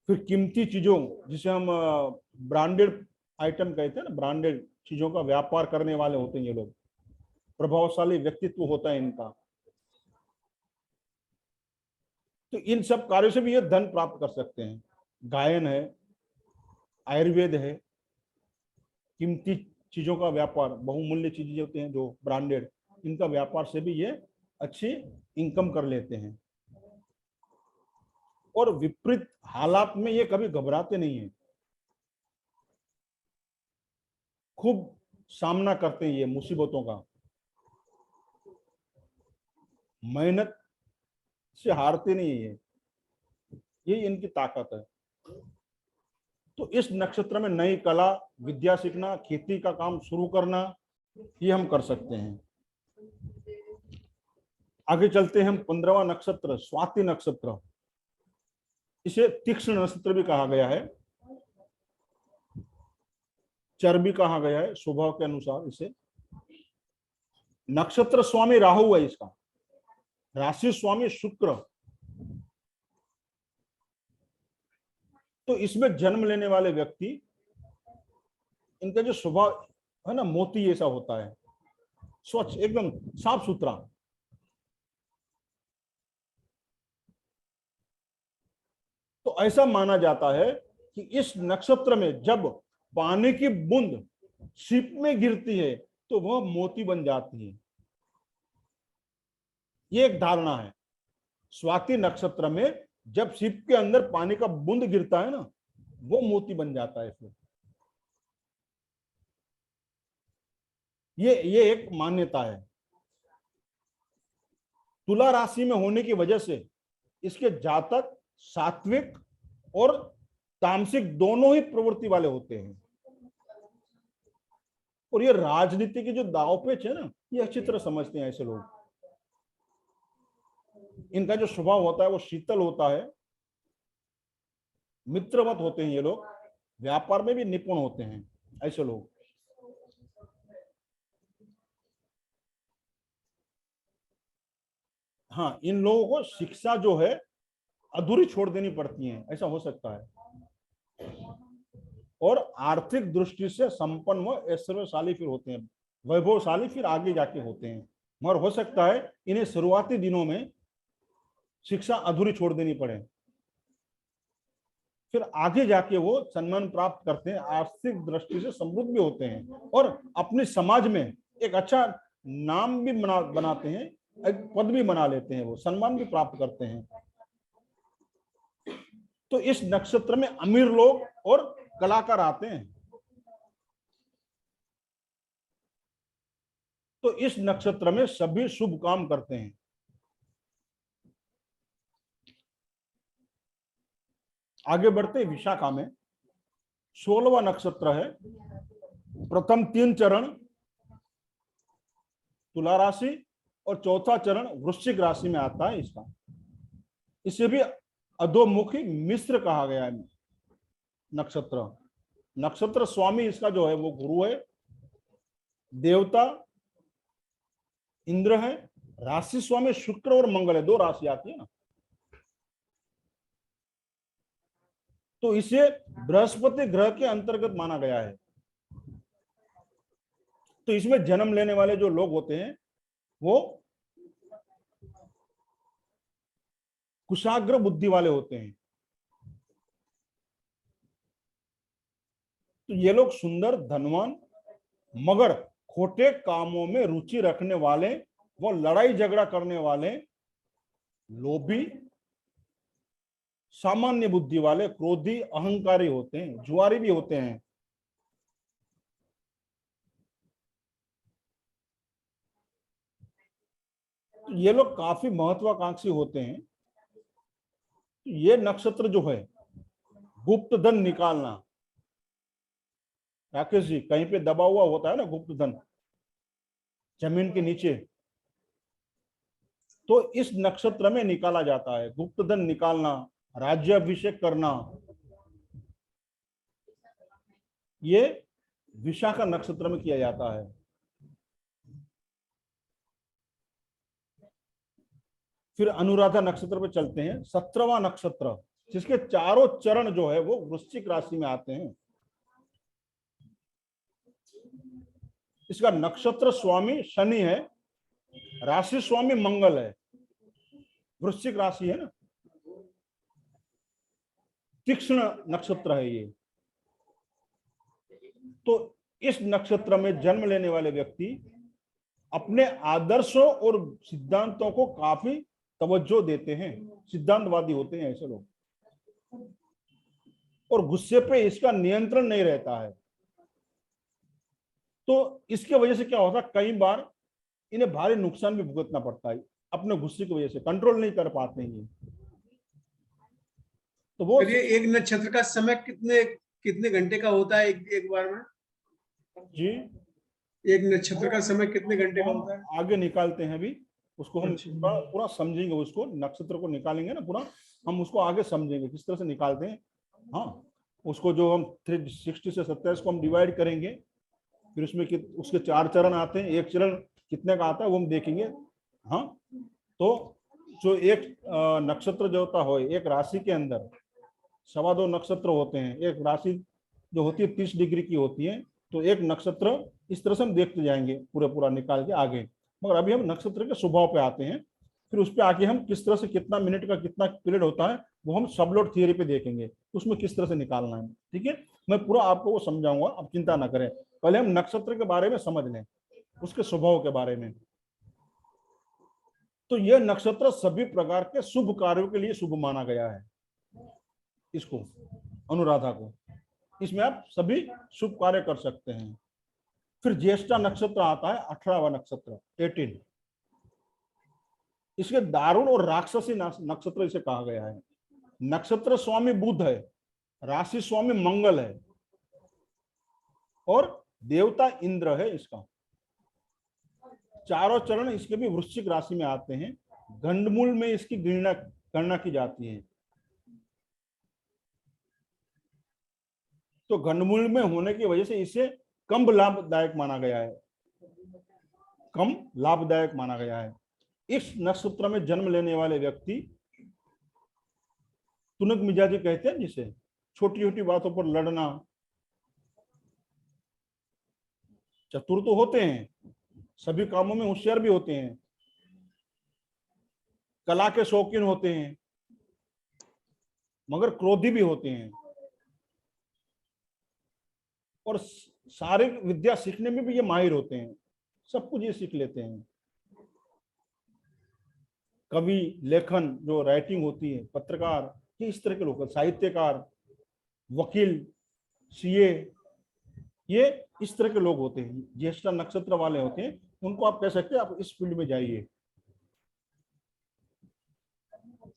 फिर कीमती चीजों, जिसे हम ब्रांडेड आइटम कहते हैं ना, ब्रांडेड चीजों का व्यापार करने वाले होते हैं ये लोग। प्रभावशाली व्यक्तित्व होता है इनका। तो इन सब कार्यों से भी ये धन प्राप्त कर सकते हैं। गायन है, आयुर्वेद है, कीमती चीजों का व्यापार, बहुमूल्य चीजें होते हैं जो ब्रांडेड, इनका व्यापार से भी ये अच्छी इनकम कर लेते हैं। और विपरीत हालात में ये कभी घबराते नहीं है, खूब सामना करते हैं ये मुसीबतों का, मेहनत से हारते नहीं है, ये इनकी ताकत है। तो इस नक्षत्र में नई कला, विद्या सीखना, खेती का काम शुरू करना, ये हम कर सकते हैं। आगे चलते हैं हम 15वां नक्षत्र, स्वाति नक्षत्र। इसे तीक्ष्ण नक्षत्र भी कहा गया है, चर भी कहा गया है स्वभाव के अनुसार इसे। नक्षत्र स्वामी राहु है इसका, राशि स्वामी शुक्र। तो इसमें जन्म लेने वाले व्यक्ति, इनका जो स्वभाव है ना, मोती जैसा होता है, स्वच्छ, एकदम साफ सुथरा। तो ऐसा माना जाता है कि इस नक्षत्र में जब पानी की बूंद सीप में गिरती है तो वह मोती बन जाती है। ये एक धारणा है। स्वाति नक्षत्र में जब सीप के अंदर पानी का बूंद गिरता है ना, वो मोती बन जाता है फिर। ये एक मान्यता है। तुला राशि में होने की वजह से इसके जातक सात्विक और तामसिक दोनों ही प्रवृत्ति वाले होते हैं। और ये राजनीति की जो दांवपेच है ना, ये अच्छी तरह समझते हैं ऐसे लोग। इनका जो स्वभाव होता है वो शीतल होता है, मित्रवत होते हैं ये लोग, व्यापार में भी निपुण होते हैं ऐसे लोग। हाँ, इन लोगों को शिक्षा जो है अधूरी छोड़ देनी पड़ती है, ऐसा हो सकता है। और आर्थिक दृष्टि से संपन्न व ऐश्वर्यशाली फिर होते हैं, वैभवशाली फिर आगे जाके होते हैं। मगर हो सकता है इन्हें शुरुआती दिनों में शिक्षा अधूरी छोड़ देनी पड़े, फिर आगे जाके वो सम्मान प्राप्त करते हैं, आर्थिक दृष्टि से समृद्ध भी होते हैं और अपने समाज में एक अच्छा नाम भी बनाते हैं, एक पद भी बना लेते हैं, वो सम्मान भी प्राप्त करते हैं। तो इस नक्षत्र में अमीर लोग और कलाकार आते हैं। तो इस नक्षत्र में सभी शुभ काम करते हैं। आगे बढ़ते विशाखा में 16वां नक्षत्र है। प्रथम 3 चरण तुला राशि और चौथा चरण वृश्चिक राशि में आता है इसका। इसे भी अधोमुखी मिश्र कहा गया है नक्षत्र। नक्षत्र स्वामी इसका जो है वो गुरु है, देवता इंद्र है, राशि स्वामी शुक्र और मंगल है, 2 राशि आती है ना। तो इसे बृहस्पति ग्रह के अंतर्गत माना गया है। तो इसमें जन्म लेने वाले जो लोग होते हैं वो कुशाग्र बुद्धि वाले होते हैं। तो ये लोग सुंदर, धनवान, मगर खोटे कामों में रुचि रखने वाले, वो लड़ाई झगड़ा करने वाले, लोभी, सामान्य बुद्धि वाले, क्रोधी, अहंकारी होते हैं, जुआरी भी होते हैं। तो ये लोग काफी महत्वाकांक्षी होते हैं। ये नक्षत्र जो है गुप्त धन निकालना, राकेश जी, कहीं पे दबा हुआ होता है ना गुप्त धन जमीन के नीचे, तो इस नक्षत्र में निकाला जाता है। गुप्त धन निकालना, राज्याभिषेक करना, ये विशाखा नक्षत्र में किया जाता है। फिर अनुराधा नक्षत्र पे चलते हैं। 17वां नक्षत्र, जिसके चारों चरण जो है वो वृश्चिक राशि में आते हैं। इसका नक्षत्र स्वामी शनि है, राशि स्वामी मंगल है। वृश्चिक राशि है ना, तीक्ष्ण नक्षत्र है ये। तो इस नक्षत्र में जन्म लेने वाले व्यक्ति अपने आदर्शों और सिद्धांतों को काफी तवज्जो देते हैं, सिद्धांतवादी होते हैं ऐसे लोग। और गुस्से पे इसका नियंत्रण नहीं रहता है। तो इसके वजह से क्या होता है, कई बार इन्हें भारी नुकसान भी भुगतना पड़ता है, अपने गुस्से की वजह से कंट्रोल नहीं कर पाते हैं ये। तो वो ये एक नक्षत्र का समय कितने घंटे का होता है एक बार में जी? एक नक्षत्र का समय कितने घंटे का होता है? आगे निकालते हैं अभी उसको, हम अच्छा। पूरा समझेंगे। उसको नक्षत्र को निकालेंगे ना पूरा, हम उसको आगे समझेंगे किस तरह से निकालते हैं। हाँ, उसको जो हम 360 से 27 को हम डिवाइड करेंगे, फिर उसमें उसके 4 चरण आते हैं। एक चरण कितने का आता है वो हम देखेंगे। हाँ, तो जो एक नक्षत्र जो होता है, एक राशि के अंदर 2.25 नक्षत्र होते हैं। एक राशि जो होती है 30 डिग्री की होती है, तो एक नक्षत्र इस तरह से हम देखते जाएंगे पूरा निकाल के आगे। मगर अभी हम नक्षत्र के स्वभाव पे आते हैं, फिर उस पर आके हम किस तरह से कितना मिनट का कितना पीरियड होता है वो हम सबलोड थियरी पे देखेंगे, उसमें किस तरह से निकालना है। ठीक है, मैं पूरा आपको वो समझाऊंगा, आप चिंता ना करें। पहले हम नक्षत्र के बारे में समझ लें, उसके स्वभाव के बारे में। तो यह नक्षत्र सभी प्रकार के शुभ कार्यों के लिए शुभ माना गया है। इसको अनुराधा को, इसमें आप सभी शुभ कार्य कर सकते हैं। फिर ज्येष्ठा नक्षत्र आता है, 18वां नक्षत्र 18। इसके दारुण और राक्षसी नक्षत्र इसे कहा गया है। नक्षत्र स्वामी बुध है, राशि स्वामी मंगल है और देवता इंद्र है इसका। चारों चरण इसके भी वृश्चिक राशि में आते हैं। गंडमूल में इसकी गणना की जाती है। तो गंडमूल में होने की वजह से इसे कम लाभदायक माना गया है, कम लाभदायक माना गया है। इस नक्षत्र में जन्म लेने वाले व्यक्ति तुनक मिजाजी कहते हैं, जिसे छोटी छोटी बातों पर लड़ना, चतुर तो होते हैं, सभी कामों में होशियार भी होते हैं, कला के शौकीन होते हैं, मगर क्रोधी भी होते हैं और शारीरिक विद्या सीखने में भी ये माहिर होते हैं। सब कुछ ये सीख लेते हैं। कवि, लेखन जो राइटिंग होती है, पत्रकार, ये इस तरह के लोग, साहित्यकार, वकील, सीए, ये इस तरह के लोग होते हैं। ज्येष्ठा नक्षत्र वाले होते हैं, उनको आप कह सकते हैं आप इस फील्ड में जाइए।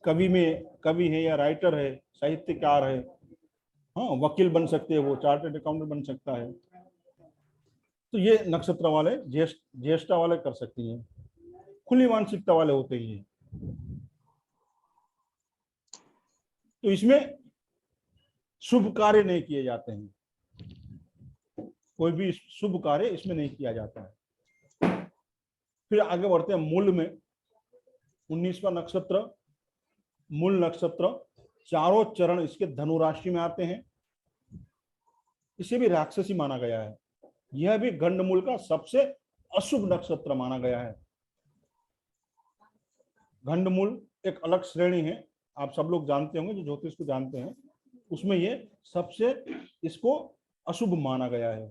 कवि है या राइटर है, साहित्यकार है, हाँ, वकील बन सकते हैं, वो चार्टर्ड अकाउंटेंट बन सकता है। तो ये नक्षत्र वाले ज्येष्ठा वाले कर सकती हैं। खुली मानसिकता वाले होते ही हैं। तो इसमें शुभ कार्य नहीं किए जाते हैं, कोई भी शुभ कार्य इसमें नहीं किया जाता है। फिर आगे बढ़ते हैं मूल में। 19वां नक्षत्र मूल नक्षत्र, चारों चरण इसके धनु राशि में आते हैं। इसे भी राक्षसी माना गया है। यह भी गंडमूल का सबसे अशुभ नक्षत्र माना गया है। गंडमूल एक अलग श्रेणी है, आप सब लोग जानते होंगे जो ज्योतिष को जानते हैं, उसमें ये सबसे इसको अशुभ माना गया है।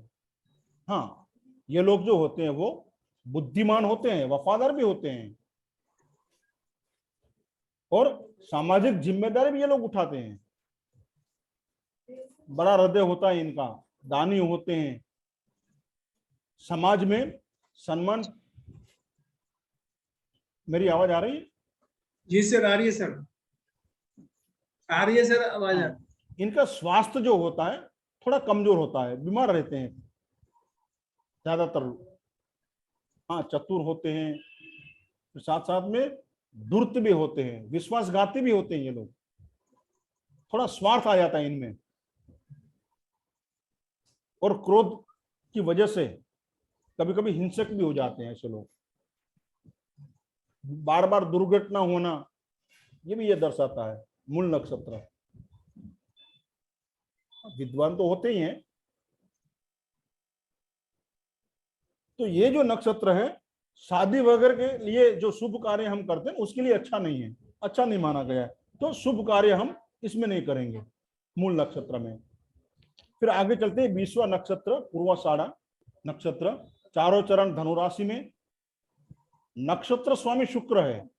हाँ, ये लोग जो होते हैं वो बुद्धिमान होते हैं, वफादार भी होते हैं और सामाजिक जिम्मेदारी भी ये लोग उठाते हैं। बड़ा हृदय होता है इनका, दानी होते हैं, समाज में सम्मान। मेरी आवाज आ रही है? जी सर, आ रही है सर, आ रही है सर आवाज। इनका स्वास्थ्य जो होता है थोड़ा कमजोर होता है, बीमार रहते हैं ज्यादातर। हाँ, चतुर होते हैं, साथ साथ में धूर्त भी होते हैं, विश्वासघाती भी होते हैं ये लोग। थोड़ा स्वार्थ आ जाता है इनमें और क्रोध की वजह से कभी कभी हिंसक भी हो जाते हैं ऐसे लोग। बार बार दुर्घटना होना, ये भी ये दर्शाता है मूल नक्षत्र। विद्वान तो होते ही हैं। तो ये जो नक्षत्र है, शादी वगैरह के लिए जो शुभ कार्य हम करते हैं उसके लिए अच्छा नहीं है, अच्छा नहीं माना गया है। तो शुभ कार्य हम इसमें नहीं करेंगे मूल नक्षत्र में। फिर आगे चलते हैं 20वां नक्षत्र पूर्वाषाढ़ा नक्षत्र, चारों चरण धनुराशि में। नक्षत्र स्वामी शुक्र है,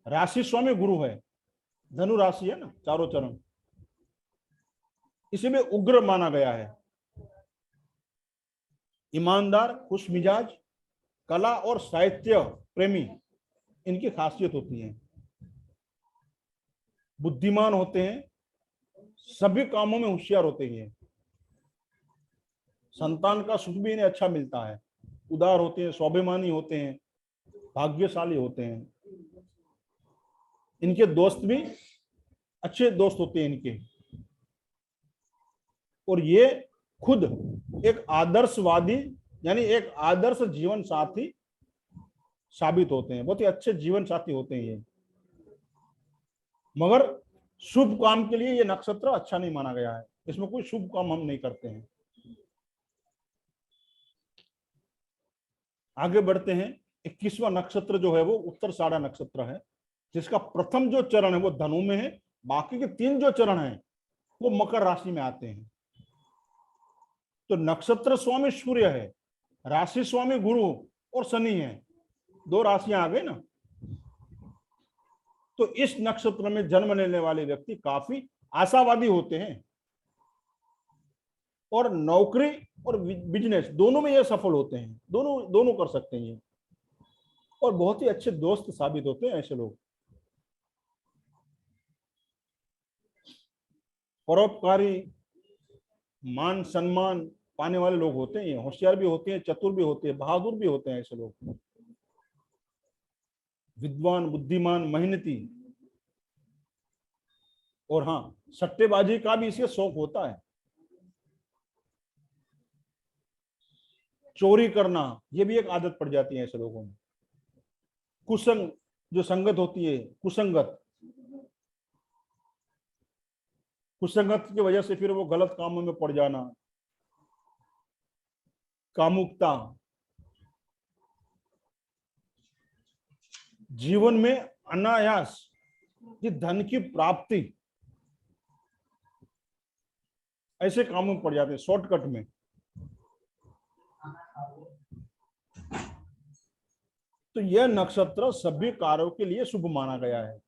राशि स्वामी गुरु है, धनु राशि है ना, चारों चरण। इसे में उग्र माना गया है। ईमानदार, खुश मिजाज, कला और साहित्य प्रेमी इनकी खासियत होती है। बुद्धिमान होते हैं, सभी कामों में होशियार होते हैं। संतान का सुख भी इन्हें अच्छा मिलता है। उदार होते हैं, स्वाभिमानी होते हैं, भाग्यशाली होते हैं। इनके दोस्त भी अच्छे दोस्त होते हैं इनके। और ये खुद एक आदर्शवादी यानी एक आदर्श जीवन साथी साबित होते हैं, बहुत ही अच्छे जीवन साथी होते हैं ये, मगर शुभ काम के लिए ये नक्षत्र अच्छा नहीं माना गया है, इसमें कोई शुभ काम हम नहीं करते हैं। आगे बढ़ते हैं। 21वां नक्षत्र जो है वो उत्तराषाढ़ा नक्षत्र है, जिसका प्रथम जो चरण है वो धनु में है, बाकी के 3 जो चरण हैं वो मकर राशि में आते हैं। तो नक्षत्र स्वामी सूर्य है, राशि स्वामी गुरु और शनि है, 2 राशियां आ गई ना। तो इस नक्षत्र में जन्म लेने वाले व्यक्ति काफी आशावादी होते हैं और नौकरी और बिजनेस दोनों में ये सफल होते हैं, दोनों कर सकते हैं ये, और बहुत ही अच्छे दोस्त साबित होते हैं ऐसे लोग। परोपकारी, मान सम्मान पाने वाले लोग होते हैं, होशियार भी होते हैं, चतुर भी होते हैं, बहादुर भी होते हैं ऐसे लोग, विद्वान, बुद्धिमान, मेहनती। और हाँ, सट्टेबाजी का भी इसे शौक होता है, चोरी करना ये भी एक आदत पड़ जाती है ऐसे लोगों में। कुसंग जो संगत होती है, कुसंगत की वजह से फिर वो गलत कामों में पड़ जाना, कामुकता, जीवन में अनायास ये धन की प्राप्ति, ऐसे कामों में पड़ जाते हैं शॉर्टकट में। तो यह नक्षत्र सभी कार्यों के लिए शुभ माना गया है।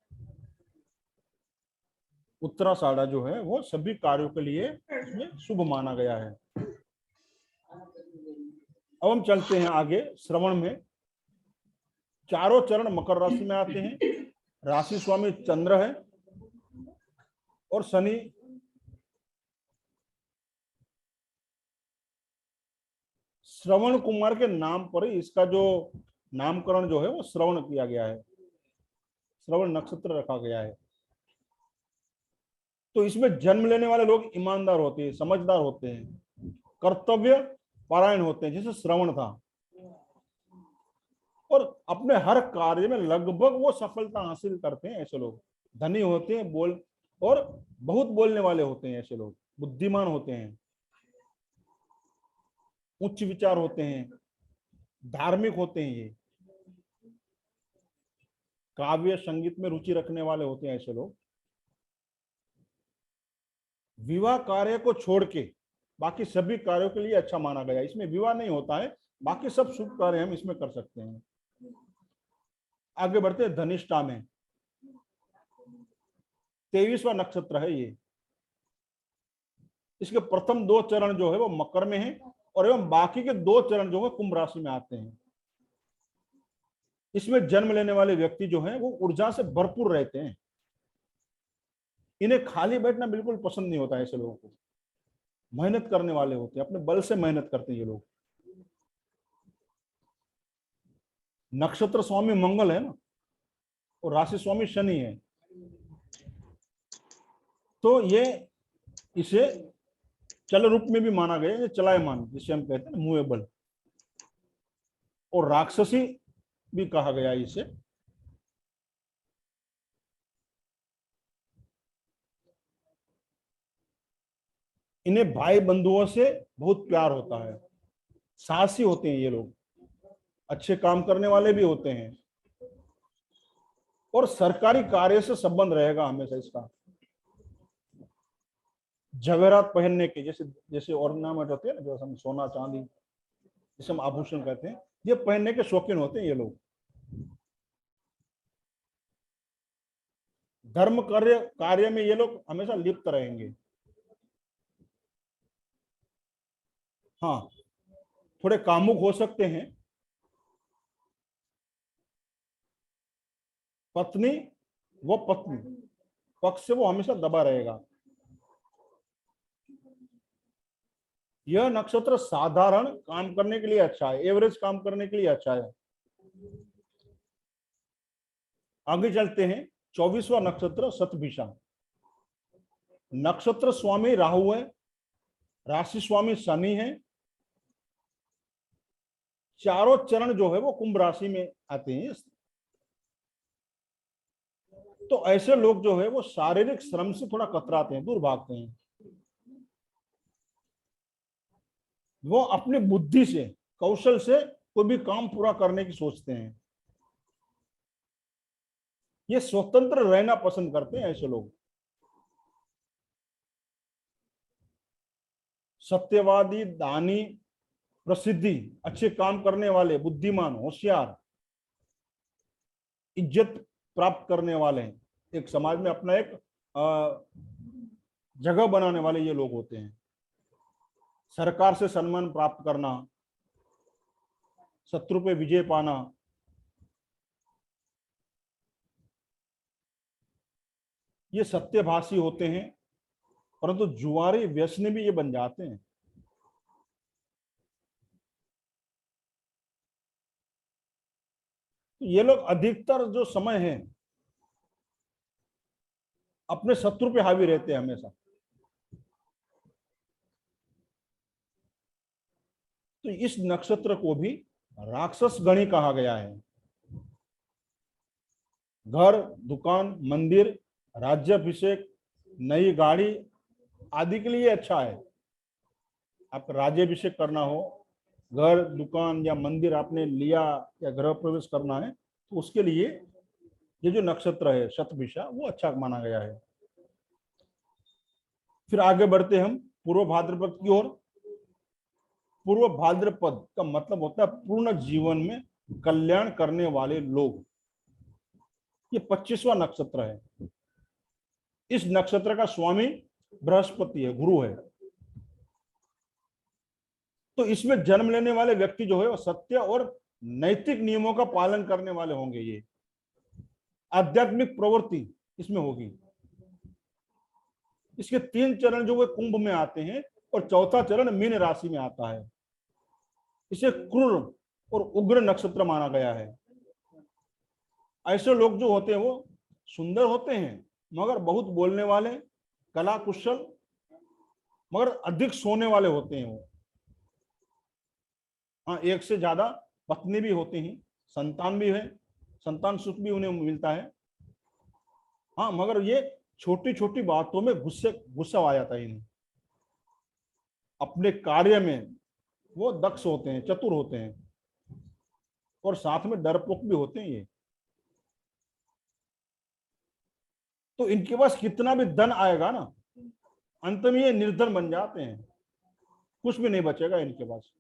उत्तराषाढ़ा जो है वो सभी कार्यों के लिए इसमें शुभ माना गया है। अब हम चलते हैं आगे श्रवण में। चारों चरण मकर राशि में आते हैं, राशि स्वामी चंद्र है और शनि श्रवण कुमार के नाम पर ही इसका जो नामकरण जो है वो श्रवण किया गया है, श्रवण नक्षत्र रखा गया है। तो इसमें जन्म लेने वाले लोग ईमानदार होते हैं, समझदार होते हैं, कर्तव्य परायण होते हैं, जैसे श्रवण था, और अपने हर कार्य में लगभग वो सफलता हासिल करते हैं ऐसे लोग। धनी होते हैं, और बहुत बोलने वाले होते हैं ऐसे लोग, बुद्धिमान होते हैं, उच्च विचार होते हैं, धार्मिक होते हैं, ये काव्य संगीत में रुचि रखने वाले होते हैं ऐसे लोग। विवाह कार्य को छोड़ के बाकी सभी कार्यों के लिए अच्छा माना गया। इसमें विवाह नहीं होता है, बाकी सब शुभ कार्य हम इसमें कर सकते हैं। आगे बढ़ते हैं धनिष्ठा में। 23वां नक्षत्र है ये। इसके प्रथम 2 चरण जो है वो मकर में है, और एवं बाकी के 2 चरण जो है कुंभ राशि में आते हैं। इसमें जन्म लेने वाले व्यक्ति जो हैं वो ऊर्जा से भरपूर रहते हैं, इन्हें खाली बैठना बिल्कुल पसंद नहीं होता है ऐसे लोगों को, मेहनत करने वाले होते हैं, अपने बल से मेहनत करते हैं ये लोग। नक्षत्र स्वामी मंगल है ना, और राशि स्वामी शनि है, तो ये इसे चल रूप में भी माना गया है, चलायमान जिसे हम कहते हैं मूवेबल, और राक्षसी भी कहा गया इसे। इन्हें भाई बंधुओं से बहुत प्यार होता है, साहसी होते हैं ये लोग, अच्छे काम करने वाले भी होते हैं, और सरकारी कार्य से संबंध रहेगा हमेशा इसका। जवेरात पहनने के, जैसे ऑर्नामेंट होते हैं ना, जैसे हम सोना चांदी, जिसे हम आभूषण कहते हैं, ये पहनने के शौकीन होते हैं ये लोग। धर्म कार्य में ये लोग हमेशा लिप्त रहेंगे। हाँ, थोड़े कामुक हो सकते हैं। पत्नी पक्ष से वो हमेशा दबा रहेगा। यह नक्षत्र साधारण काम करने के लिए अच्छा है, एवरेज काम करने के लिए अच्छा है। आगे चलते हैं। 24वां नक्षत्र शतभिषा। नक्षत्र स्वामी राहु है, राशि स्वामी शनि है, चारों चरण जो है वो कुंभ राशि में आते हैं। तो ऐसे लोग जो है वो शारीरिक श्रम से थोड़ा कतराते हैं, दूर भागते हैं। वो अपनी बुद्धि से, कौशल से कोई भी काम पूरा करने की सोचते हैं। ये स्वतंत्र रहना पसंद करते हैं ऐसे लोग। सत्यवादी, दानी, प्रसिद्धि, अच्छे काम करने वाले, बुद्धिमान, होशियार, इज्जत प्राप्त करने वाले, एक समाज में अपना एक जगह बनाने वाले ये लोग होते हैं। सरकार से सम्मान प्राप्त करना, शत्रु पे विजय पाना, ये सत्यभाषी होते हैं। परंतु जुआरी, व्यसनी भी ये बन जाते हैं। ये लोग अधिकतर जो समय है अपने शत्रु पे हावी रहते हैं हमेशा। तो इस नक्षत्र को भी राक्षस गणी कहा गया है। घर, दुकान, मंदिर, राज्याभिषेक, नई गाड़ी आदि के लिए अच्छा है। आप राज्याभिषेक करना हो, घर, दुकान या मंदिर आपने लिया या गृह प्रवेश करना है, तो उसके लिए ये जो नक्षत्र है शतभिषा, वो अच्छा माना गया है। फिर आगे बढ़ते हम पूर्व भाद्रपद की ओर। पूर्व भाद्रपद का मतलब होता है पूर्ण जीवन में कल्याण करने वाले लोग। ये 25वां नक्षत्र है। इस नक्षत्र का स्वामी बृहस्पति है, गुरु है। तो इसमें जन्म लेने वाले व्यक्ति जो है वो सत्य और नैतिक नियमों का पालन करने वाले होंगे। ये आध्यात्मिक प्रवृत्ति इसमें होगी। इसके 3 चरण जो वे कुंभ में आते हैं और चौथा चरण मीन राशि में आता है। इसे क्रूर और उग्र नक्षत्र माना गया है। ऐसे लोग जो होते हैं वो सुंदर होते हैं, मगर बहुत बोलने वाले, कला कुशल, मगर अधिक सोने वाले होते हैं वो। हाँ, एक से ज्यादा पत्नी भी होती हैं, संतान भी है, संतान सुख भी उन्हें मिलता है। हाँ, मगर ये छोटी छोटी बातों में गुस्सा आ जाता है इन्हें। अपने कार्य में वो दक्ष होते हैं, चतुर होते हैं, और साथ में डरपोक भी होते हैं ये। तो इनके पास कितना भी धन आएगा ना, अंत में ये निर्धन बन जाते हैं, कुछ भी नहीं बचेगा इनके पास।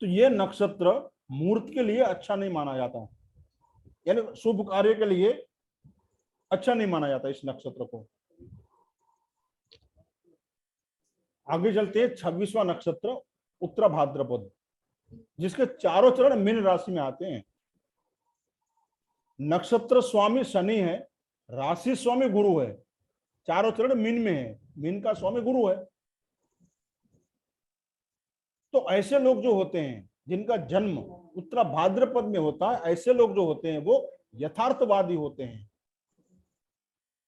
तो ये नक्षत्र मूर्त के लिए अच्छा नहीं माना जाता, यानी शुभ कार्य के लिए अच्छा नहीं माना जाता इस नक्षत्र को। आगे चलते हैं 26वां नक्षत्र उत्तरा भाद्रपद, जिसके चारों चरण मीन राशि में आते हैं। नक्षत्र स्वामी शनि है, राशि स्वामी गुरु है, चारों चरण मीन में है, मीन का स्वामी गुरु है। तो ऐसे लोग जो होते हैं जिनका जन्म उत्तरा भाद्रपद में होता है, ऐसे लोग जो होते हैं वो यथार्थवादी होते हैं।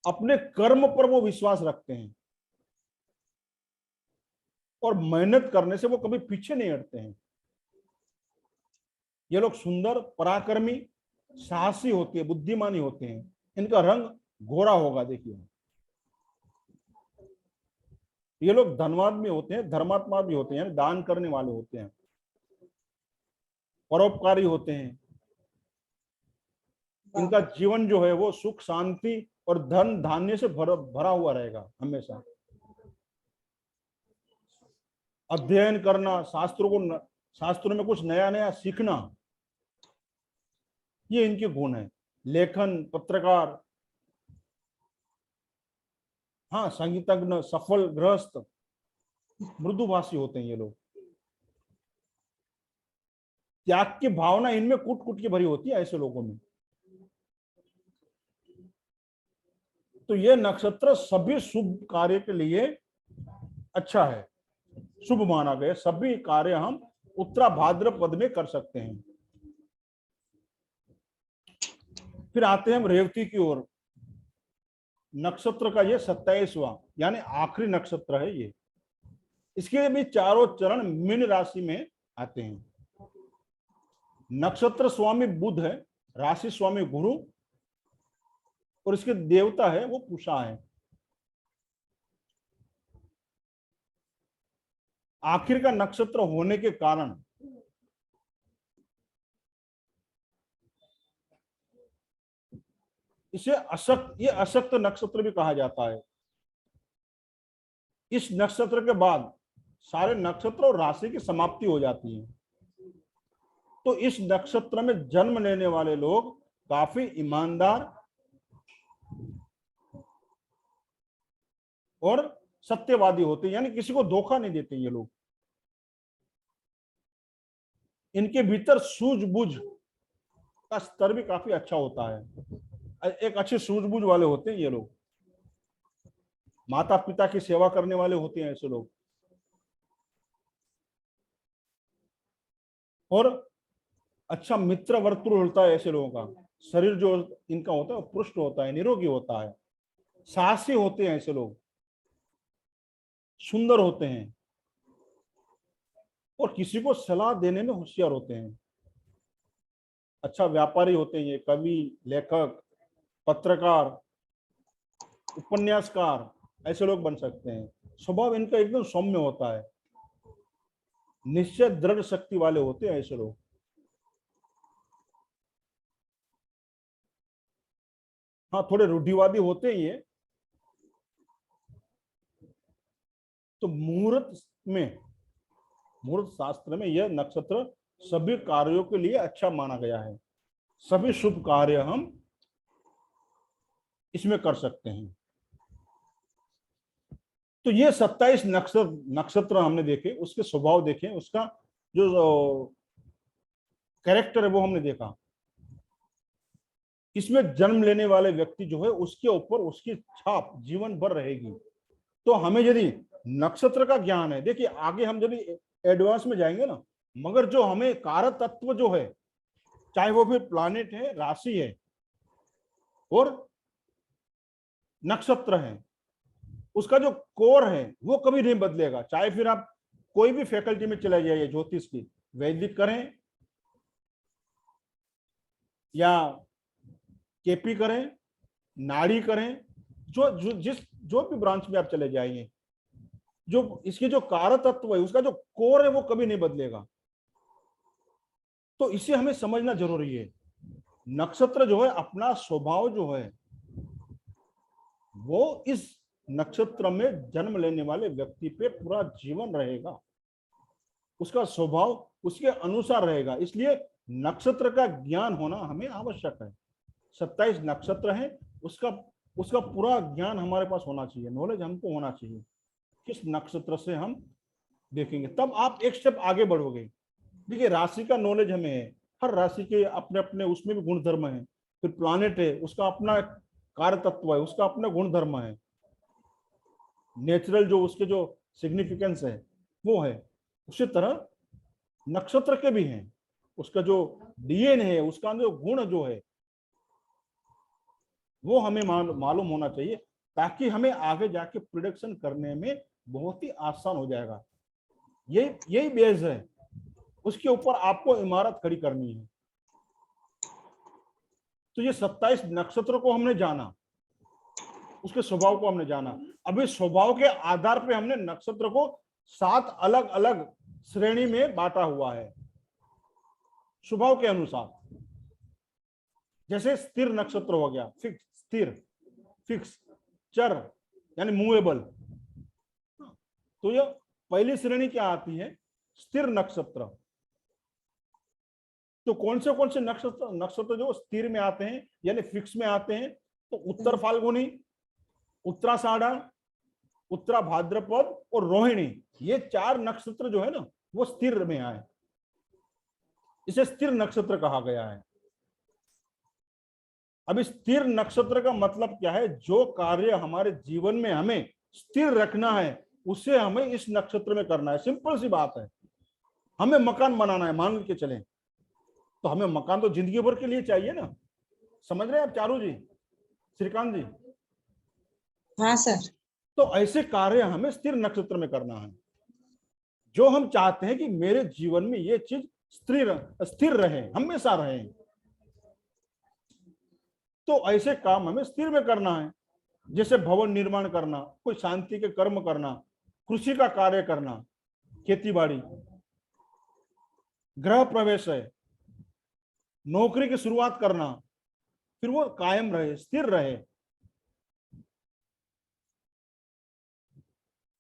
अपने कर्म पर वो विश्वास रखते हैं और मेहनत करने से वो कभी पीछे नहीं हटते हैं। ये लोग सुंदर, पराक्रमी, साहसी होते हैं, बुद्धिमानी होते हैं। इनका रंग गोरा होगा। देखिए, ये लोग धनवान भी होते हैं, धर्मात्मा भी होते हैं, दान करने वाले होते हैं, परोपकारी होते हैं। इनका जीवन जो है वो सुख, शांति और धन धान्य से भरा हुआ रहेगा हमेशा। अध्ययन करना, शास्त्रों में कुछ नया नया सीखना, ये इनके गुण है। लेखन, पत्रकार, हाँ, संगीतज्ञ, सफल गृहस्थ, मृदुभाषी होते हैं ये लोग। त्याग की भावना इनमें कूट कूट के भरी होती है ऐसे लोगों में। तो ये नक्षत्र सभी शुभ कार्य के लिए अच्छा है, शुभ माना गया। सभी कार्य हम उत्तरा भाद्रपद में कर सकते हैं। फिर आते हैं हम रेवती की ओर। नक्षत्र का ये 27वां यानी आखिरी नक्षत्र है ये। इसके भी चारों चरण मीन राशि में आते हैं। नक्षत्र स्वामी बुध है, राशि स्वामी गुरु, और इसके देवता है वो पूषा है। आखिर का नक्षत्र होने के कारण इसे ये अशक्त नक्षत्र भी कहा जाता है। इस नक्षत्र के बाद सारे नक्षत्र और राशि की समाप्ति हो जाती है। तो इस नक्षत्र में जन्म लेने वाले लोग काफी ईमानदार और सत्यवादी होते हैं, यानी किसी को धोखा नहीं देते ये लोग। इनके भीतर सूझबूझ का स्तर भी काफी अच्छा होता है। एक अच्छे सूझबूझ वाले होते हैं ये लोग, माता पिता की सेवा करने वाले होते हैं ऐसे लोग, और अच्छा मित्र वर्तुल होता है ऐसे लोगों का। शरीर जो इनका होता है वो पुष्ट होता है, निरोगी होता है, साहसी होते हैं ऐसे लोग, सुंदर होते हैं और किसी को सलाह देने में होशियार होते हैं। अच्छा व्यापारी होते हैं ये, कवि, लेखक, पत्रकार, उपन्यासकार ऐसे लोग बन सकते हैं। स्वभाव इनका एकदम सौम्य होता है, निश्चय दृढ़ शक्ति वाले होते हैं ऐसे लोग। हाँ थोड़े रूढ़िवादी होते ही है। तो मुहूर्त शास्त्र में यह नक्षत्र सभी कार्यों के लिए अच्छा माना गया है। सभी शुभ कार्य हम इसमें कर सकते हैं। तो ये 27 नक्षत्र हमने देखे, उसके स्वभाव देखे, उसका जो कैरेक्टर है वो हमने देखा। इसमें जन्म लेने वाले व्यक्ति जो है उसके ऊपर उसकी छाप जीवन भर रहेगी। तो हमें यदि नक्षत्र का ज्ञान है, देखिए आगे हम यदि एडवांस में जाएंगे ना, मगर जो हमें कारक तत्व जो है, चाहे वो भी प्लैनेट है, राशि है और नक्षत्र है, उसका जो कोर है वो कभी नहीं बदलेगा। चाहे फिर आप कोई भी फैकल्टी में चले जाइए, ज्योतिष की, वैदिक करें या केपी करें, नाड़ी करें, जो भी ब्रांच में आप चले जाइए, जो इसके जो कारक तत्व है उसका जो कोर है वो कभी नहीं बदलेगा। तो इसे हमें समझना जरूरी है। नक्षत्र जो है अपना स्वभाव जो है वो इस नक्षत्र में जन्म लेने वाले व्यक्ति पे पूरा जीवन रहेगा, उसका स्वभाव उसके अनुसार रहेगा। इसलिए नक्षत्र का ज्ञान होना हमें आवश्यक है। 27 नक्षत्र हैं, उसका पूरा ज्ञान हमारे पास होना चाहिए, नॉलेज हमको होना चाहिए किस नक्षत्र से हम देखेंगे, तब आप एक स्टेप आगे बढ़ोगे। देखिए राशि का नॉलेज हमें है, हर राशि के अपने अपने उसमें भी गुण धर्म है। फिर प्लैनेट है, उसका अपना कार्य तत्व है, उसका अपना गुण धर्म है, नेचुरल जो उसके जो सिग्निफिकेंस है वो है। उसी तरह नक्षत्र के भी हैं, उसका जो डीएनए है, उसका जो गुण जो है वो हमें मालूम होना चाहिए, ताकि हमें आगे जाके प्रिडिक्शन करने में बहुत ही आसान हो जाएगा। यही बेस है, उसके ऊपर आपको इमारत खड़ी करनी है। तो ये 27 नक्षत्र को हमने जाना, उसके स्वभाव को हमने जाना। अभी स्वभाव के आधार पे हमने नक्षत्र को 7 अलग अलग श्रेणी में बांटा हुआ है स्वभाव के अनुसार। जैसे स्थिर नक्षत्र हो गया, फिक्स, चर यानी मूवेबल। तो ये पहली श्रेणी क्या आती है, स्थिर नक्षत्र। तो कौन से नक्षत्र जो स्थिर में आते हैं यानी फिक्स में आते हैं, तो उत्तर फाल्गुनी, उत्तराषाढ़, उत्तरा भाद्रपद और रोहिणी, ये 4 नक्षत्र जो है ना वो स्थिर में आए, इसे स्थिर नक्षत्र कहा गया है। अब स्थिर नक्षत्र का मतलब क्या है, जो कार्य हमारे जीवन में हमें स्थिर रखना है उसे हमें इस नक्षत्र में करना है। सिंपल सी बात है, हमें मकान बनाना है, मान के चलें, तो हमें मकान तो जिंदगी भर के लिए चाहिए ना। समझ रहे हैं आप चारू जी, श्रीकांत जी? हाँ सर। तो ऐसे कार्य हमें स्थिर नक्षत्र में करना है। जो हम चाहते हैं कि मेरे जीवन में ये चीज स्थिर रहे, हमेशा रहे, तो ऐसे काम हमें स्थिर में करना है। जैसे भवन निर्माण करना, कोई शांति के कर्म करना, कृषि का कार्य करना, खेती बाड़ी, गृह प्रवेश है, नौकरी की शुरुआत करना, फिर वो कायम रहे, स्थिर रहे।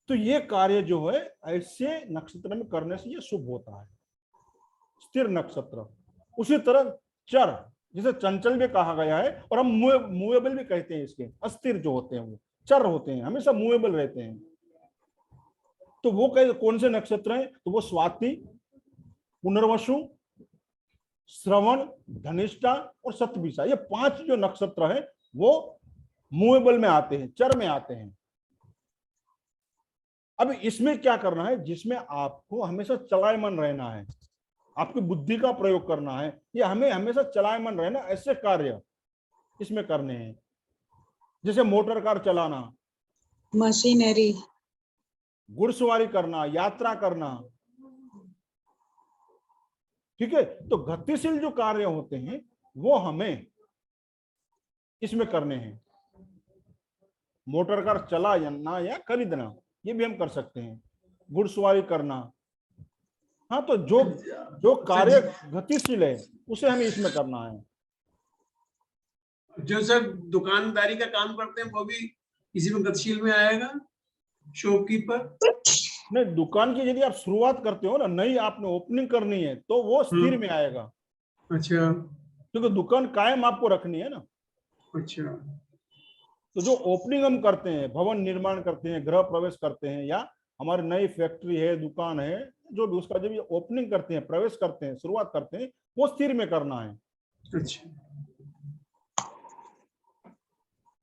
तो ये कार्य जो है ऐसे नक्षत्र में करने से ये शुभ होता है, स्थिर नक्षत्र। उसी तरह चर, जिसे चंचल भी कहा गया है, और हम मूवेबल भी कहते हैं इसके। अस्थिर जो होते हैं वो चर होते हैं, हमेशा मूवेबल रहते हैं। तो वो कौन से नक्षत्र हैं? तो वो स्वाति, पुनर्वसु, श्रवण, धनिष्ठा और शतभिषा, ये 5 जो नक्षत्र है वो मूवेबल में आते हैं, चर में आते हैं। अब इसमें क्या करना है? जिसमें आपको हमेशा चलायमान रहना है, आपकी बुद्धि का प्रयोग करना है, ये हमें हमेशा चलायमान रहना, ऐसे कार्य इसमें करने हैं। जैसे मोटर कार चलाना, मशीनरी, घुड़सवारी करना, यात्रा करना, ठीक है। तो गतिशील जो कार्य होते हैं वो हमें इसमें करने हैं। मोटर कार चलाना या खरीदना, ये भी हम कर सकते हैं। घुड़सवारी करना, हाँ, तो जो कार्य गतिशील है उसे हमें इसमें करना है। जो सर दुकानदारी का काम करते हैं वो भी इसी में गतिशील में आएगा, शॉपकीपर। नहीं, दुकान की यदि आप शुरुआत करते हो ना, नई आपने ओपनिंग करनी है, तो वो स्थिर में आएगा, अच्छा क्योंकि दुकान कायम आपको रखनी है ना। अच्छा। तो जो ओपनिंग हम करते हैं, भवन निर्माण करते हैं, गृह प्रवेश करते हैं, या हमारी नई फैक्ट्री है, दुकान है, जो भी उसका जब ये ओपनिंग करते हैं, प्रवेश करते हैं, शुरुआत करते हैं, वो स्थिर में करना है। अच्छा।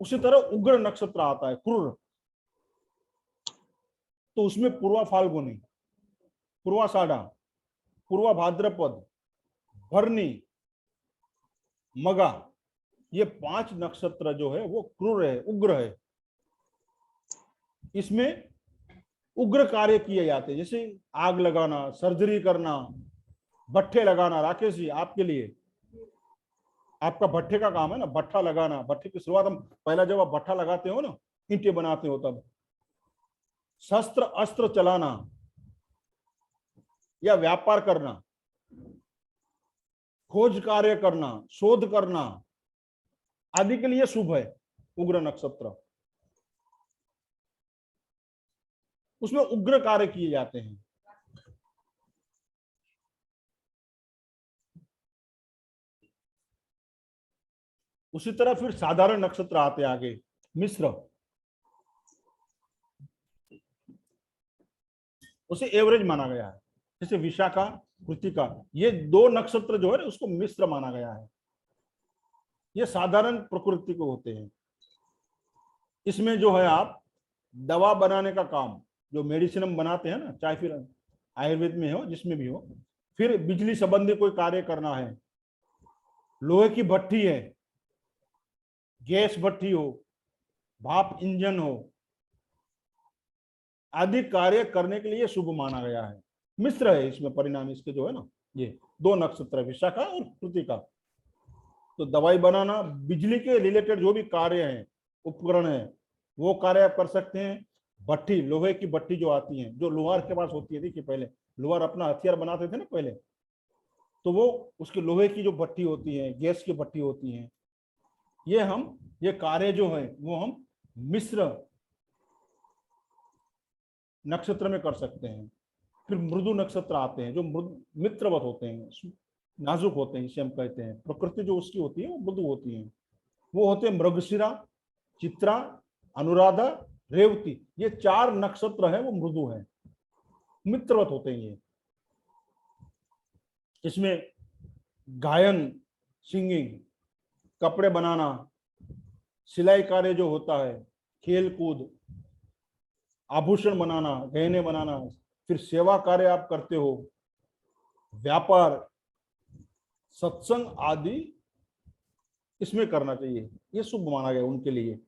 उसी तरह उग्र नक्षत्र आता है, क्रूर, तो उसमें पूर्वा फाल्गुनी, पूर्वाषाढ़ा, पूर्वा भाद्रपद, भरनी, मगा, ये 5 नक्षत्र जो है वो क्रूर है, उग्र है। इसमें उग्र कार्य किए जाते हैं, जैसे आग लगाना, सर्जरी करना, भट्ठे लगाना। राकेश जी, आपके लिए, आपका भट्ठे का काम है ना, भट्ठा लगाना। भट्ठे की शुरुआत हम पहला जब आप भट्ठा लगाते हो ना, ईंटें बनाते हो, तब शस्त्र अस्त्र चलाना या व्यापार करना, खोज कार्य करना, शोध करना आदि के लिए शुभ है उग्र नक्षत्र। उसमें उग्र कार्य किए जाते हैं। उसी तरह फिर साधारण नक्षत्र आते आगे, मिश्र, उसे एवरेज माना गया है। जैसे विशाखा, कृतिका, ये 2 नक्षत्र जो है उसको मिश्र माना गया है। ये साधारण प्रकृति को होते हैं। इसमें जो है आप दवा बनाने का काम, जो मेडिसिन हम बनाते हैं ना, चाहे फिर आयुर्वेद में हो, जिसमें भी हो, फिर बिजली संबंधी कोई कार्य करना है, लोहे की भट्ठी है, गैस भट्ठी हो, भाप इंजन हो, आदि कार्य करने के लिए शुभ माना गया है। मिश्र है इसमें परिणाम इसके जो है ना, ये 2 नक्षत्र विशाखा और कृतिका। तो दवाई बनाना, बिजली के रिलेटेड जो भी कार्य हैं, उपकरण है, वो कार्य आप कर सकते हैं। भट्ठी, लोहे की भट्ठी जो आती है, जो लोहार के पास होती है, देखिए पहले लोहार अपना हथियार बनाते थे ना पहले, तो वो उसके लोहे की जो भट्ठी होती है, गैस की भट्ठी होती है, ये कार्य जो है वो हम मिश्र नक्षत्र में कर सकते हैं। फिर मृदु नक्षत्र आते हैं, जो मित्रवत होते हैं, नाजुक होते हैं, जिसे हम कहते हैं। प्रकृति जो उसकी होती है वो मृदु होती है। वो होते हैं मृगशिरा, चित्रा, अनुराधा, रेवती। ये 4 नक्षत्र है वो मृदु है, मित्रवत होते हैं ये। इसमें गायन, सिंगिंग, कपड़े बनाना, सिलाई कार्य जो होता है, खेल कूद, आभूषण बनाना, गहने बनाना, फिर सेवा कार्य आप करते हो, व्यापार, सत्संग आदि इसमें करना चाहिए, ये शुभ माना गया उनके लिए।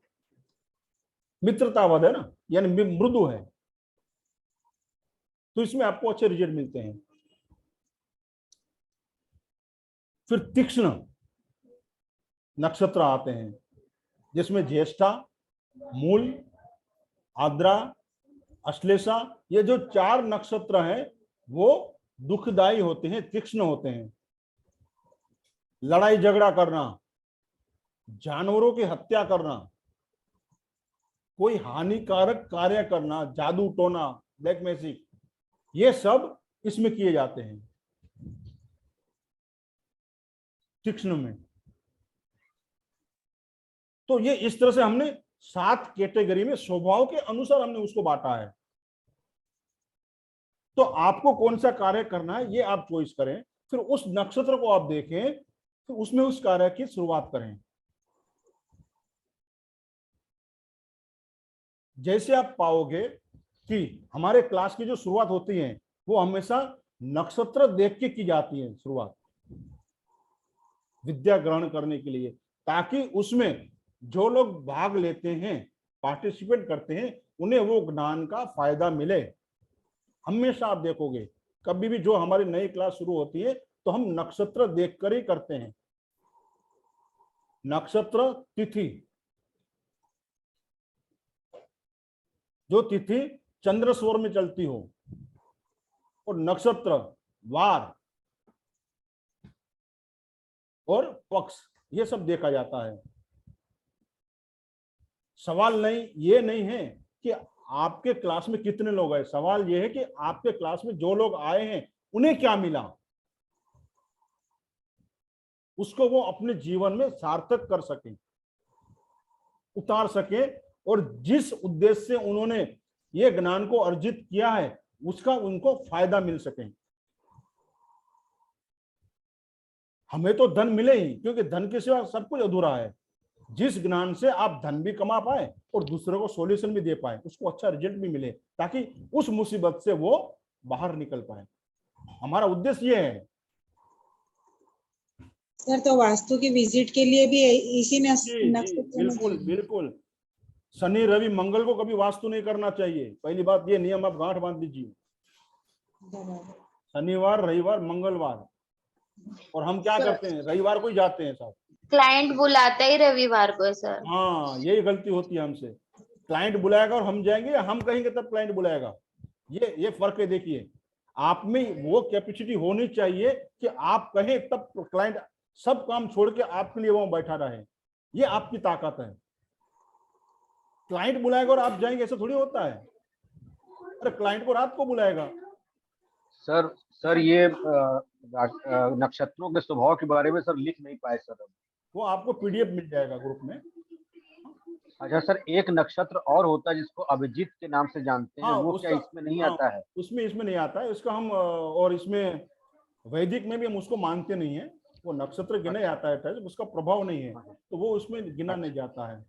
मित्रतावद है ना, यानी मृदु है। तो इसमें आपको अच्छे रिजल्ट मिलते हैं। फिर तीक्ष्ण नक्षत्र आते हैं, जिसमें ज्येष्ठा, मूल, आद्रा, अश्लेषा, ये जो 4 नक्षत्र हैं वो दुखदाई होते हैं, तीक्ष्ण होते हैं। लड़ाई झगड़ा करना, जानवरों की हत्या करना, कोई हानिकारक कार्य करना, जादू टोना, ब्लैक मैजिक, ये सब इसमें किए जाते हैं तीक्ष्ण में। तो ये इस तरह से हमने 7 कैटेगरी में स्वभाव के अनुसार हमने उसको बांटा है। तो आपको कौन सा कार्य करना है ये आप चॉइस करें, फिर उस नक्षत्र को आप देखें, फिर उसमें उस कार्य की शुरुआत करें। जैसे आप पाओगे कि हमारे क्लास की जो शुरुआत होती है वो हमेशा नक्षत्र देख के की जाती है शुरुआत, विद्या ग्रहण करने के लिए, ताकि उसमें जो लोग भाग लेते हैं, पार्टिसिपेट करते हैं, उन्हें वो ज्ञान का फायदा मिले। हमेशा आप देखोगे कभी भी जो हमारी नई क्लास शुरू होती है तो हम नक्षत्र देखकर ही करते हैं। नक्षत्र, तिथि, जो तिथि चंद्र स्वर में चलती हो, और नक्षत्र, वार और पक्ष, ये सब देखा जाता है। सवाल नहीं ये नहीं है कि आपके क्लास में कितने लोग आए, सवाल ये है कि आपके क्लास में जो लोग आए हैं उन्हें क्या मिला, उसको वो अपने जीवन में सार्थक कर सके, उतार सके, और जिस उद्देश्य से उन्होंने ये ज्ञान को अर्जित किया है उसका उनको फायदा मिल सके। हमें तो धन मिले ही, क्योंकि धन के सिवा सब कुछ अधूरा है। जिस ज्ञान से आप धन भी कमा पाए और दूसरों को सॉल्यूशन भी दे पाए, उसको अच्छा रिजल्ट भी मिले, ताकि उस मुसीबत से वो बाहर निकल पाए, हमारा उद्देश्य ये है। सर तो वास्तु की विजिट के लिए भी इसी जी, नक्षत्र में बिल्कुल बिल्कुल। शनि रवि मंगल को कभी वास्तु नहीं करना चाहिए, पहली बात ये नियम आप गांठ बांध दीजिए। शनिवार, रविवार, मंगलवार, और हम क्या करते हैं, रविवार को ही जाते हैं साहब। क्लाइंट बुलाता ही रविवार को है सर। हाँ, यही गलती होती है हमसे। क्लाइंट बुलाएगा और हम जाएंगे, हम कहेंगे तब क्लाइंट बुलाएगा। ये फर्क है। देखिए, आप में वो कैपेसिटी होनी चाहिए कि आप कहें तब क्लाइंट सब काम छोड़ के आपके लिए वहां बैठा रहे, ये आपकी ताकत है। क्लाइंट बुलाएगा और आप जाएंगे, ऐसा थोड़ी होता है। अरे क्लाइंट को रात को बुलाएगा। सर ये नक्षत्रों के स्वभाव के बारे में सर लिख नहीं पाए सर। वो आपको पीडीएफ मिल जाएगा ग्रुप में। अच्छा सर, एक नक्षत्र और होता है जिसको अभिजीत के नाम से जानते हैं, वो क्या इसमें नहीं आता है? इसमें नहीं आता है, इसका हम और इसमें वैदिक में भी हम उसको मानते नहीं है। वो नक्षत्र गिना जाता है, उसका प्रभाव नहीं है, तो वो उसमें गिना नहीं जाता है।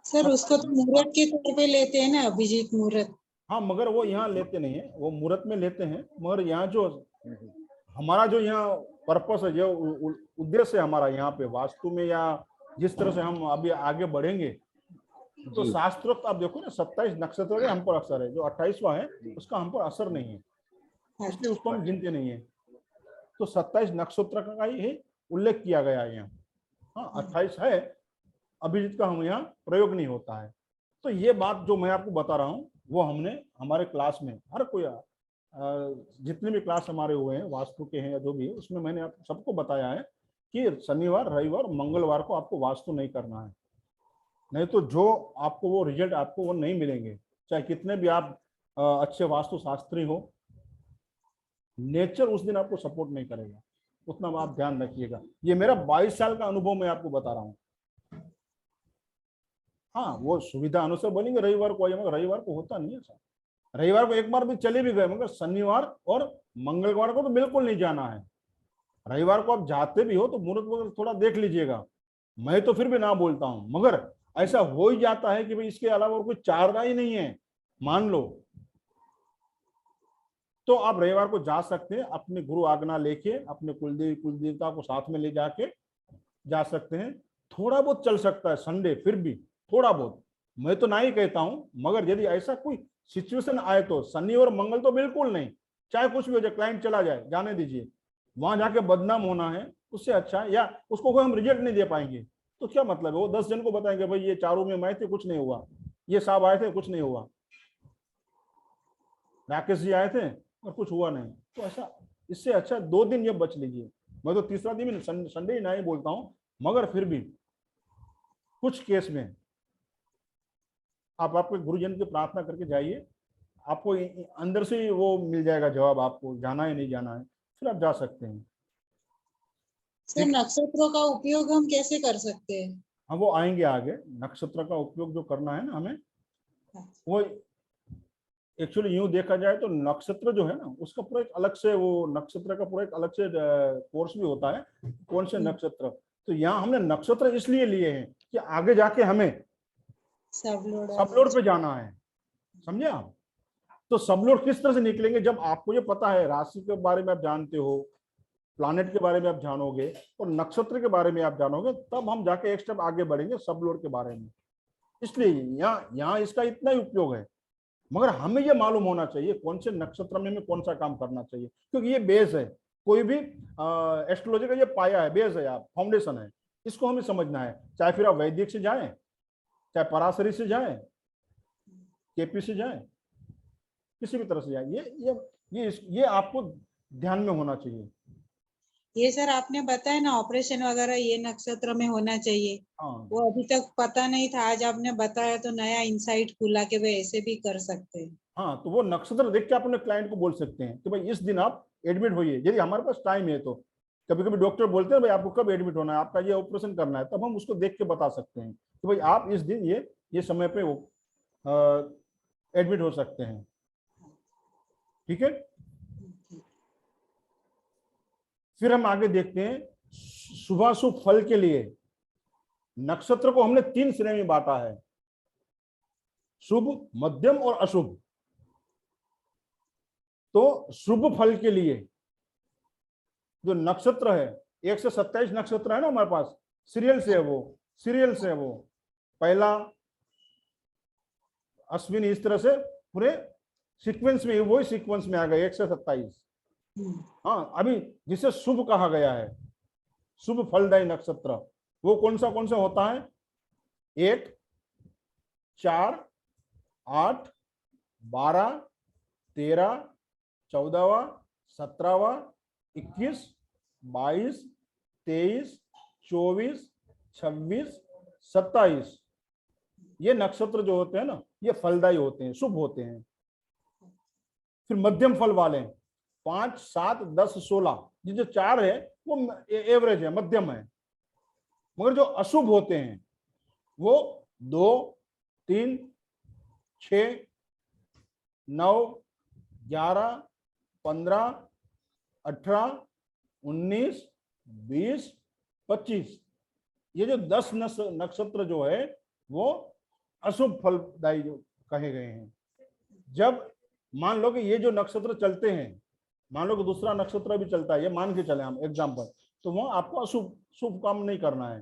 सर उसको तो मुहूर्त के तौर पे लेते हैं ना, अभिजीत मुहूर्त। हाँ, मगर वो यहाँ लेते नहीं है, वो मुहूर्त में लेते हैं। मगर यहाँ जो हमारा जो यहाँ पर्पस है, जो उद्देश्य है हमारा यहाँ पे वास्तु में, या जिस तरह से हम अभी आगे बढ़ेंगे, तो शास्त्रोक्त आप देखो ना, 27 नक्षत्र हम पर असर है, जो 28वां है उसका हम पर असर नहीं है, इसलिए उसको हम गिनते नहीं है। तो 27 नक्षत्र का ही उल्लेख किया गया है यहाँ। हाँ, 28 है, अभिजीत का हम यहाँ प्रयोग नहीं होता है। तो ये बात जो मैं आपको बता रहा हूँ वो हमने हमारे क्लास में, हर कोई जितने भी क्लास हमारे हुए हैं वास्तु के हैं या जो भी है, उसमें मैंने आप सबको बताया है कि शनिवार, रविवार, मंगलवार को आपको वास्तु नहीं करना है, नहीं तो जो आपको वो रिजल्ट आपको वो नहीं मिलेंगे। चाहे कितने भी आप अच्छे वास्तु शास्त्री हो, नेचर उस दिन आपको सपोर्ट नहीं करेगा, उतना आप ध्यान रखिएगा। ये मेरा 22 साल का अनुभव मैं आपको बता रहा हूँ। हाँ, वो सुविधा अनुसार बोलेंगे रविवार को आइए, मगर रविवार को होता नहीं है सर। रविवार को एक बार भी चले भी गए, मगर शनिवार और मंगलवार को तो बिल्कुल नहीं जाना है। रविवार को आप जाते भी हो तो मुहूर्त वगैरह थोड़ा देख लीजिएगा, मैं तो फिर भी ना बोलता हूँ, मगर ऐसा हो ही जाता है कि भाई इसके अलावा और कोई चारा ही नहीं है, मान लो, तो आप रविवार को जा सकते हैं। अपने गुरु आज्ञा लेके अपने कुलदेवता को साथ में ले जाके जा सकते हैं। थोड़ा बहुत चल सकता है संडे, फिर भी थोड़ा बहुत, मैं तो ना ही कहता हूं, मगर यदि ऐसा कोई सिचुएशन आए तो शनि और मंगल तो बिल्कुल नहीं, चाहे कुछ भी हो जाए, क्लाइंट चला जाए, जाने दीजिए, वहां जाके बदनाम होना है उससे अच्छा है, या उसको कोई हम रिजल्ट नहीं दे पाएंगे तो क्या मतलब है? वो 10 जन को बताएंगे भाई ये चारों में मैं थे, कुछ नहीं हुआ, ये साहब आए थे, कुछ नहीं हुआ, राकेश जी आए थे और कुछ हुआ नहीं, तो ऐसा, इससे अच्छा 2 दिन ये बच लीजिए। मैं तो तीसरा दिन संडे ही नहीं बोलता हूँ, मगर फिर भी कुछ केस में आप आपके गुरुजन की प्रार्थना करके जाइए, आपको अंदर से ही वो मिल जाएगा जवाब, आपको जाना है नहीं जाना है, फिर आप जा सकते हैं। सर नक्षत्रों का उपयोग हम कैसे कर सकते हैं? हम वो आएंगे आगे, नक्षत्र का उपयोग जो करना है ना हमें, वो एक्चुअली यूं देखा जाए तो नक्षत्र जो है ना उसका पूरा एक अलग से, वो नक्षत्र का पूरा एक अलग से कोर्स भी होता है, कौन से नक्षत्र। तो यहाँ हमने नक्षत्र इसलिए लिए हैं कि आगे जाके हमें सब सबलोड पे जाना है, समझे आप? तो सबलोड किस तरह से निकलेंगे, जब आपको ये पता है, राशि के बारे में आप जानते हो, प्लानेट के बारे में आप जानोगे और नक्षत्र के बारे में आप जानोगे, तब हम जाके एक स्टेप आगे बढ़ेंगे सबलोड के बारे में। इसलिए यहाँ इसका इतना ही उपयोग है, मगर हमें ये मालूम होना चाहिए कौन से नक्षत्र में हमें कौन सा काम करना चाहिए, क्योंकि ये बेस है, कोई भी एस्ट्रोलॉजी का ये पाया है, बेस है, आप फाउंडेशन है, इसको हमें समझना है। चाहे फिर आप वैदिक से जाएं, चाहे पराशरी से जाएं, केपी से जाएं, किसी भी तरह से जाएं, ये आपको ध्यान में होना चाहिए। ये सर आपने बताया ना ऑपरेशन वगैरह ये नक्षत्र में होना चाहिए, हाँ वो अभी तक पता नहीं था, आज आपने बताया तो नया इंसाइट खुला कि वे ऐसे भी कर सकते हैं। हाँ, तो वो नक्षत्र देख के आप अपने क्लाइंट को बोल सकते हैं कि भाई इस दिन आप एडमिट होइए, यदि हमारे पास टाइम है तो। कभी कभी डॉक्टर बोलते हैं भाई आपको कब एडमिट होना है, आपका ये ऑपरेशन करना है, तब हम उसको देख के बता सकते हैं कि भाई आप इस दिन ये समय पे वो एडमिट हो सकते हैं। ठीक है, फिर हम आगे देखते हैं शुभाशुभ फल के लिए नक्षत्र को हमने 3 श्रेणी में बांटा है, शुभ, मध्यम और अशुभ। तो शुभ फल के लिए जो नक्षत्र है, 1 से 27 नक्षत्र है ना हमारे पास, सीरियल से है वो पहला अश्विनी, इस तरह से पूरे सीक्वेंस में, वही सीक्वेंस में आ गए 1 से 27। हाँ, अभी जिसे शुभ कहा गया है, शुभ फलदायी नक्षत्र, वो कौन सा होता है? 1, 4, 8, 12, 13, 14वां, 17वां, 21, 22, 23, 24, 26, 27, ये नक्षत्र जो होते हैं ना, ये फलदायी होते हैं, शुभ होते हैं। फिर मध्यम फल वाले 5, 7, 10, 16, ये जो 4 है वो एवरेज है, मध्यम है। मगर जो अशुभ होते हैं वो 2, 3, 6, 9, 11, 15, 18, 19, 20, 25, ये जो 10 नक्षत्र जो है वो अशुभ फलदायी जो कहे गए हैं। जब मान लो कि ये जो नक्षत्र चलते हैं, मान लो कि दूसरा नक्षत्र भी चलता है, ये मान के चले हम एग्जाम्पल, तो वो आपको शुभ काम नहीं करना है।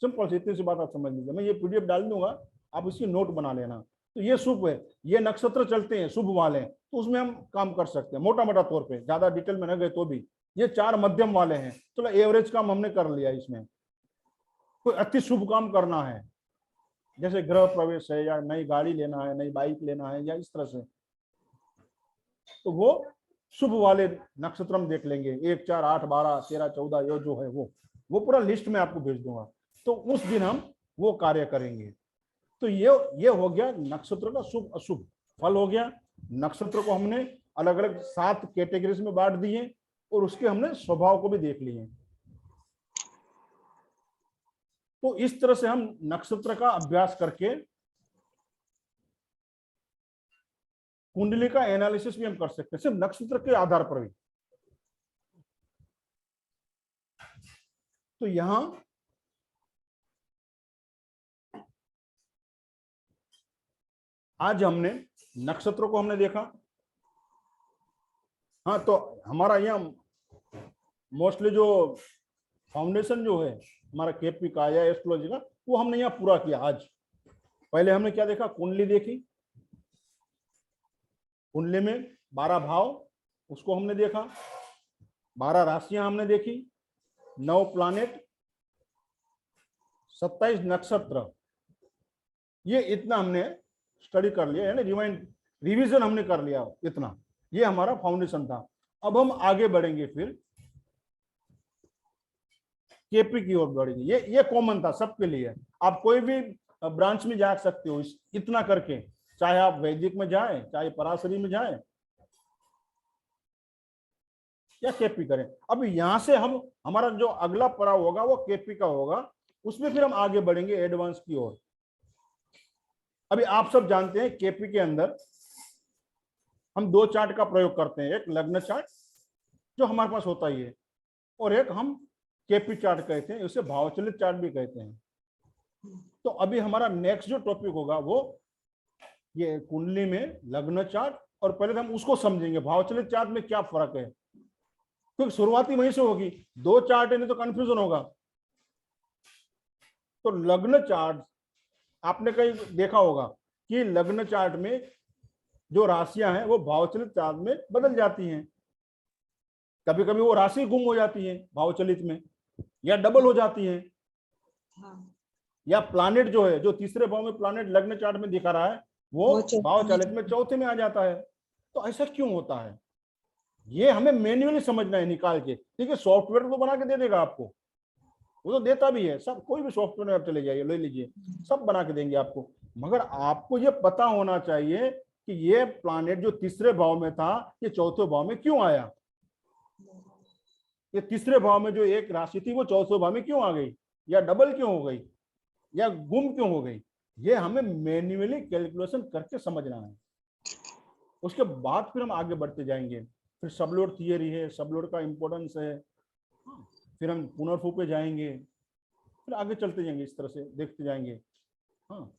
सिंपल सी इतनी सी बात आप समझ लीजिए, मैं ये पीडीएफ डाल दूंगा, आप इसकी नोट बना लेना। तो ये शुभ है, ये नक्षत्र चलते हैं शुभ वाले, तो उसमें हम काम कर सकते हैं मोटा मोटा तौर पे, ज्यादा डिटेल में न गए तो भी। ये 4 मध्यम वाले हैं, चलो एवरेज काम हमने कर लिया। इसमें कोई अति शुभ काम करना है, जैसे गृह प्रवेश है, या नई गाड़ी लेना है, नई बाइक लेना है, या इस तरह से, तो वो शुभ वाले नक्षत्र हम देख लेंगे। 1, 4, 8, 12, 13, 14 ये जो है वो पूरा लिस्ट में आपको भेज दूंगा, तो उस दिन हम वो कार्य करेंगे। तो ये हो गया नक्षत्र का शुभ अशुभ फल हो गया। नक्षत्र को हमने अलग अलग 7 कैटेगरीज में बांट दिए और उसके हमने स्वभाव को भी देख लिए। तो इस तरह से हम नक्षत्र का अभ्यास करके कुंडली का एनालिसिस भी हम कर सकते हैं, सिर्फ नक्षत्र के आधार पर भी। तो यहां आज हमने नक्षत्रों को हमने देखा। हाँ, तो हमारा यहाँ मोस्टली जो फाउंडेशन जो है हमारा केपी का या एस्ट्रोलॉजी का, वो हमने यहाँ पूरा किया आज। पहले हमने क्या देखा? कुंडली देखी, कुंडली में 12 भाव, उसको हमने देखा, 12 राशियां हमने देखी, 9 प्लानेट, 27 नक्षत्र, ये इतना हमने स्टडी कर लिया, यानी रिवीजन हमने कर लिया इतना। ये हमारा फाउंडेशन था। अब हम आगे बढ़ेंगे, फिर केपी की ओर बढ़ेंगे। ये कॉमन था सबके लिए, आप कोई भी ब्रांच में जा सकते हो इतना करके, चाहे आप वैदिक में जाएं, चाहे पराशरी में जाएं या केपी करें। अब यहां से हमारा जो अगला पड़ाव होगा वो केपी का होगा, उसमें फिर हम आगे बढ़ेंगे एडवांस की ओर। अभी आप सब जानते हैं केपी के अंदर हम 2 चार्ट का प्रयोग करते हैं, एक लग्न चार्ट जो हमारे पास होता ही है, और एक हम केपी चार्ट कहते हैं, उसे भावचलित चार्ट भी कहते हैं। तो अभी हमारा नेक्स्ट जो टॉपिक होगा वो ये कुंडली में लग्न चार्ट, और पहले हम उसको समझेंगे भावचलित चार्ट में क्या फर्क है, क्योंकि शुरुआती वहीं से होगी। 2 चार्ट है नहीं तो कंफ्यूजन होगा। तो लग्न चार्ट आपने कहीं देखा होगा कि लग्न चार्ट में जो राशियां हैं वो भावचलित चार्ट में बदल जाती हैं। कभी कभी वो राशि गुम हो जाती है भावचलित में, या डबल हो जाती है, या प्लानेट जो है, जो तीसरे भाव में प्लानेट लग्न चार्ट में दिखा रहा है वो भावचलित में चौथे में आ जाता है। तो ऐसा क्यों होता है, ये हमें मैन्युअली समझना है निकाल के। ठीक है, सॉफ्टवेयर तो बना के दे देगा आपको, वो तो देता भी है सब, कोई भी सॉफ्टवेयर में आप चले जाइए, ले लीजिए, सब बना के देंगे आपको। मगर आपको ये पता होना चाहिए कि ये प्लानेट जो तीसरे भाव में था ये चौथे भाव में क्यों आया, ये तीसरे भाव में जो एक राशि थी वो चौथे भाव में क्यों आ गई, या डबल क्यों हो गई, या गुम क्यों हो गई। ये हमें मैन्युअली कैलकुलेशन करके समझना है। उसके बाद फिर हम आगे बढ़ते जाएंगे। फिर सबलोड थियरी है, सबलोड का इंपॉर्टेंस है, फिर हम पुनर्फू पे जाएंगे, फिर आगे चलते जाएंगे, इस तरह से देखते जाएंगे। हाँ,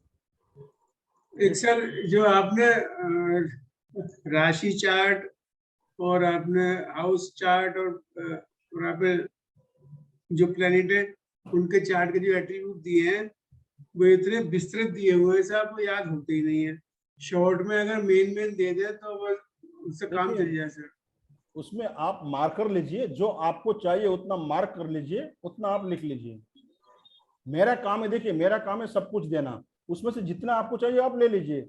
एक सर जो आपने राशि चार्ट और आपने हाउस चार्ट और आपने जो प्लेनेट है उनके चार्ट के जो एट्रीब्यूट दिए हैं वो इतने विस्तृत दिए हुए हैं साहब, वो याद होते ही नहीं है। शॉर्ट में अगर मेन दे दे तो वो उससे काम चल जाए सर। उसमें आप मार्कर लीजिए, जो आपको चाहिए उतना मार्क कर लीजिए, उतना आप लिख लीजिए। मेरा काम है, देखिए मेरा काम है सब कुछ देना, उसमें से जितना आपको चाहिए आप ले लीजिए।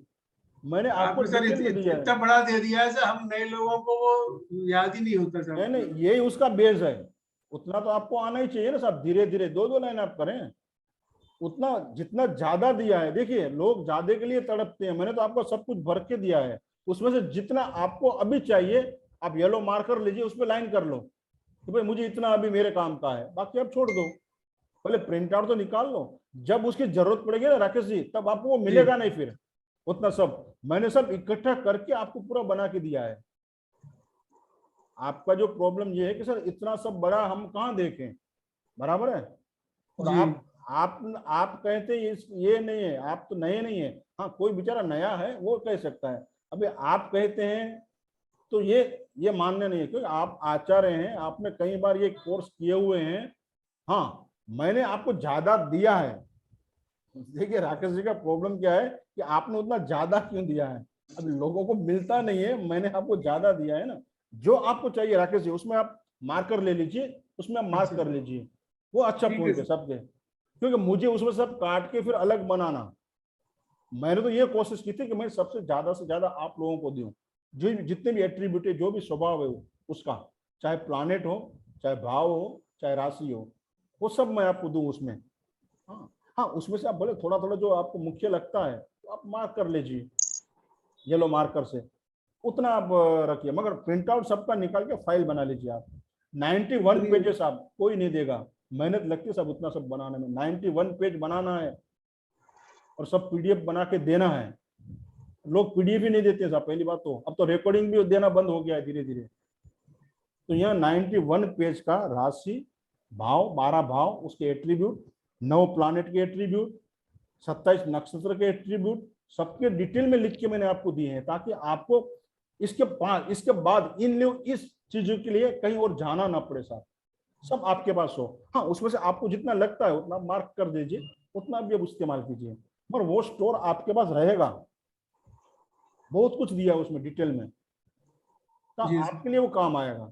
मैंने आपको आपने सर इतना बड़ा दे दिया है सर, हम नए लोगों को वो याद ही नहीं होता सर। नहीं, यही उसका बेस है, उतना तो आपको आना ही चाहिए ना साहब। धीरे धीरे 2-2 लाइन आप करें, उतना जितना ज्यादा दिया है। देखिए लोग ज्यादा के लिए तड़पते हैं, मैंने तो आपको सब कुछ भर के दिया है, उसमें से जितना आपको अभी चाहिए आप येलो मार्कर लीजिए, उसमें लाइन कर लो कि भाई मुझे इतना अभी मेरे काम का है, बाकी आप छोड़ दो। पहले प्रिंट आउट तो निकाल लो, जब उसकी जरूरत पड़ेगी ना राकेश जी, तब आपको वो मिलेगा नहीं। फिर उतना सब मैंने सब इकट्ठा करके आपको पूरा बना के दिया है। आपका जो प्रॉब्लम ये है कि सर इतना सब बड़ा हम कहाँ देखें, बराबर है। और आप कहते हैं ये नहीं है, आप तो नए नहीं है। हाँ, कोई बेचारा नया है वो कह सकता है। अभी आप कहते हैं तो ये मानने नहीं है, क्योंकि आप आचार्य हैं, आपने कई बार ये कोर्स किए हुए हैं। हाँ, मैंने आपको ज्यादा दिया है। देखिए राकेश जी का प्रॉब्लम क्या है कि आपने उतना ज्यादा क्यों दिया है, अब लोगों को मिलता नहीं है। मैंने आपको ज्यादा दिया है ना, जो आपको चाहिए राकेश जी उसमें आप मार्कर ले लीजिए, उसमें आप मार्क कर लीजिए, वो अच्छा पॉइंट है सबके। क्योंकि मुझे उसमें सब काट के फिर अलग बनाना, मैंने तो ये कोशिश की थी कि मैं सबसे ज्यादा से ज्यादा आप लोगों को दूं, जो जितने भी एट्रीब्यूट है, जो भी स्वभाव है उसका, चाहे प्लानेट हो, चाहे भाव हो, चाहे राशि हो, वो सब मैं आपको दूं उसमें। हाँ, उसमें से आप बोले थोड़ा थोड़ा जो आपको मुख्य लगता है तो आप मार्क कर लीजिए येलो मार्कर से, उतना आप रखिए। मगर प्रिंट आउट सबका निकाल के फाइल बना लीजिए आप। 91 पेजेस आप कोई नहीं देगा, मेहनत लगती है सब उतना सब बनाने में। 91 पेज बनाना है और सब पीडीएफ बना के देना है। लोग पीडीएफ ही नहीं देते साहब, पहली बात तो। अब तो रिकॉर्डिंग भी देना बंद हो गया है धीरे धीरे। तो यहाँ 91 पेज का राशि, भाव, 12 भाव, उसके एट्रीब्यूट, 9 प्लानेट के एट्रीब्यूट, 27 नक्षत्र के एट्रीब्यूट, सबके डिटेल में लिख के मैंने आपको दिए हैं, ताकि आपको इसके बाद इस चीजों के लिए कहीं और जाना ना पड़े साहब, सब आपके पास हो। हाँ, उसमें से आपको जितना लगता है उतना मार्क कर दीजिए, उतना भी अब इस्तेमाल कीजिए, मगर वो स्टोर आपके पास रहेगा। बहुत कुछ दिया है उसमें डिटेल में। तो जी। आपके लिए वो काम आएगा।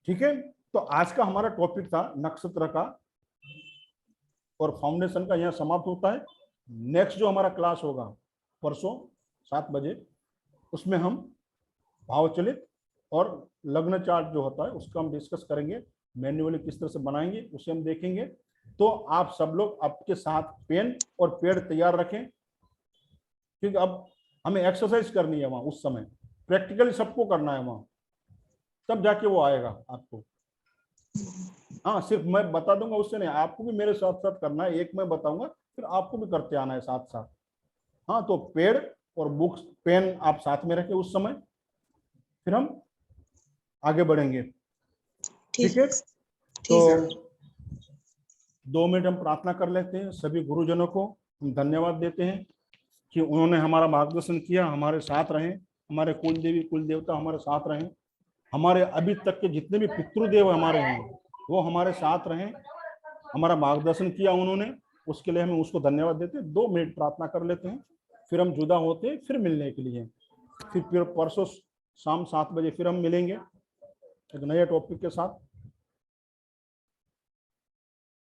ठीक है, तो आज का हमारा टॉपिक था नक्षत्र का और फाउंडेशन का, यहाँ समाप्त होता है। नेक्स्ट जो हमारा क्लास होगा परसों 7 बजे, उसमें हम भावचलित और लग्न चार्ट जो होता है उसका हम डिस्कस करेंगे, मैन्युअली किस तरह से बनाएंगे उसे हम देखेंगे। तो आप सब लोग आपके साथ पेन और पेड़ तैयार रखें, क्योंकि अब हमें एक्सरसाइज करनी है वहां, उस समय प्रैक्टिकली सबको करना है वहां, तब जाके वो आएगा आपको। हाँ, सिर्फ मैं बता दूंगा उससे नहीं, आपको भी मेरे साथ साथ करना है। एक मैं बताऊंगा, फिर आपको भी करते आना है साथ साथ। हाँ, तो पेड़ और बुक्स पेन आप साथ में रखें उस समय, फिर हम आगे बढ़ेंगे। ठीक है, तो 2 मिनट हम प्रार्थना कर लेते हैं। सभी गुरुजनों को हम धन्यवाद देते हैं कि उन्होंने हमारा मार्गदर्शन किया, हमारे साथ रहे, हमारे कुल देवी कुल देवता हमारे साथ रहे, हमारे अभी तक के जितने भी पितृदेव हमारे हैं वो हमारे साथ रहे, हमारा मार्गदर्शन किया उन्होंने, उसके लिए हम उसको धन्यवाद देते हैं। 2 मिनट प्रार्थना कर लेते हैं, फिर हम जुदा होते हैं, फिर मिलने के लिए। फिर परसों शाम 7 बजे फिर हम मिलेंगे एक नए टॉपिक के साथ।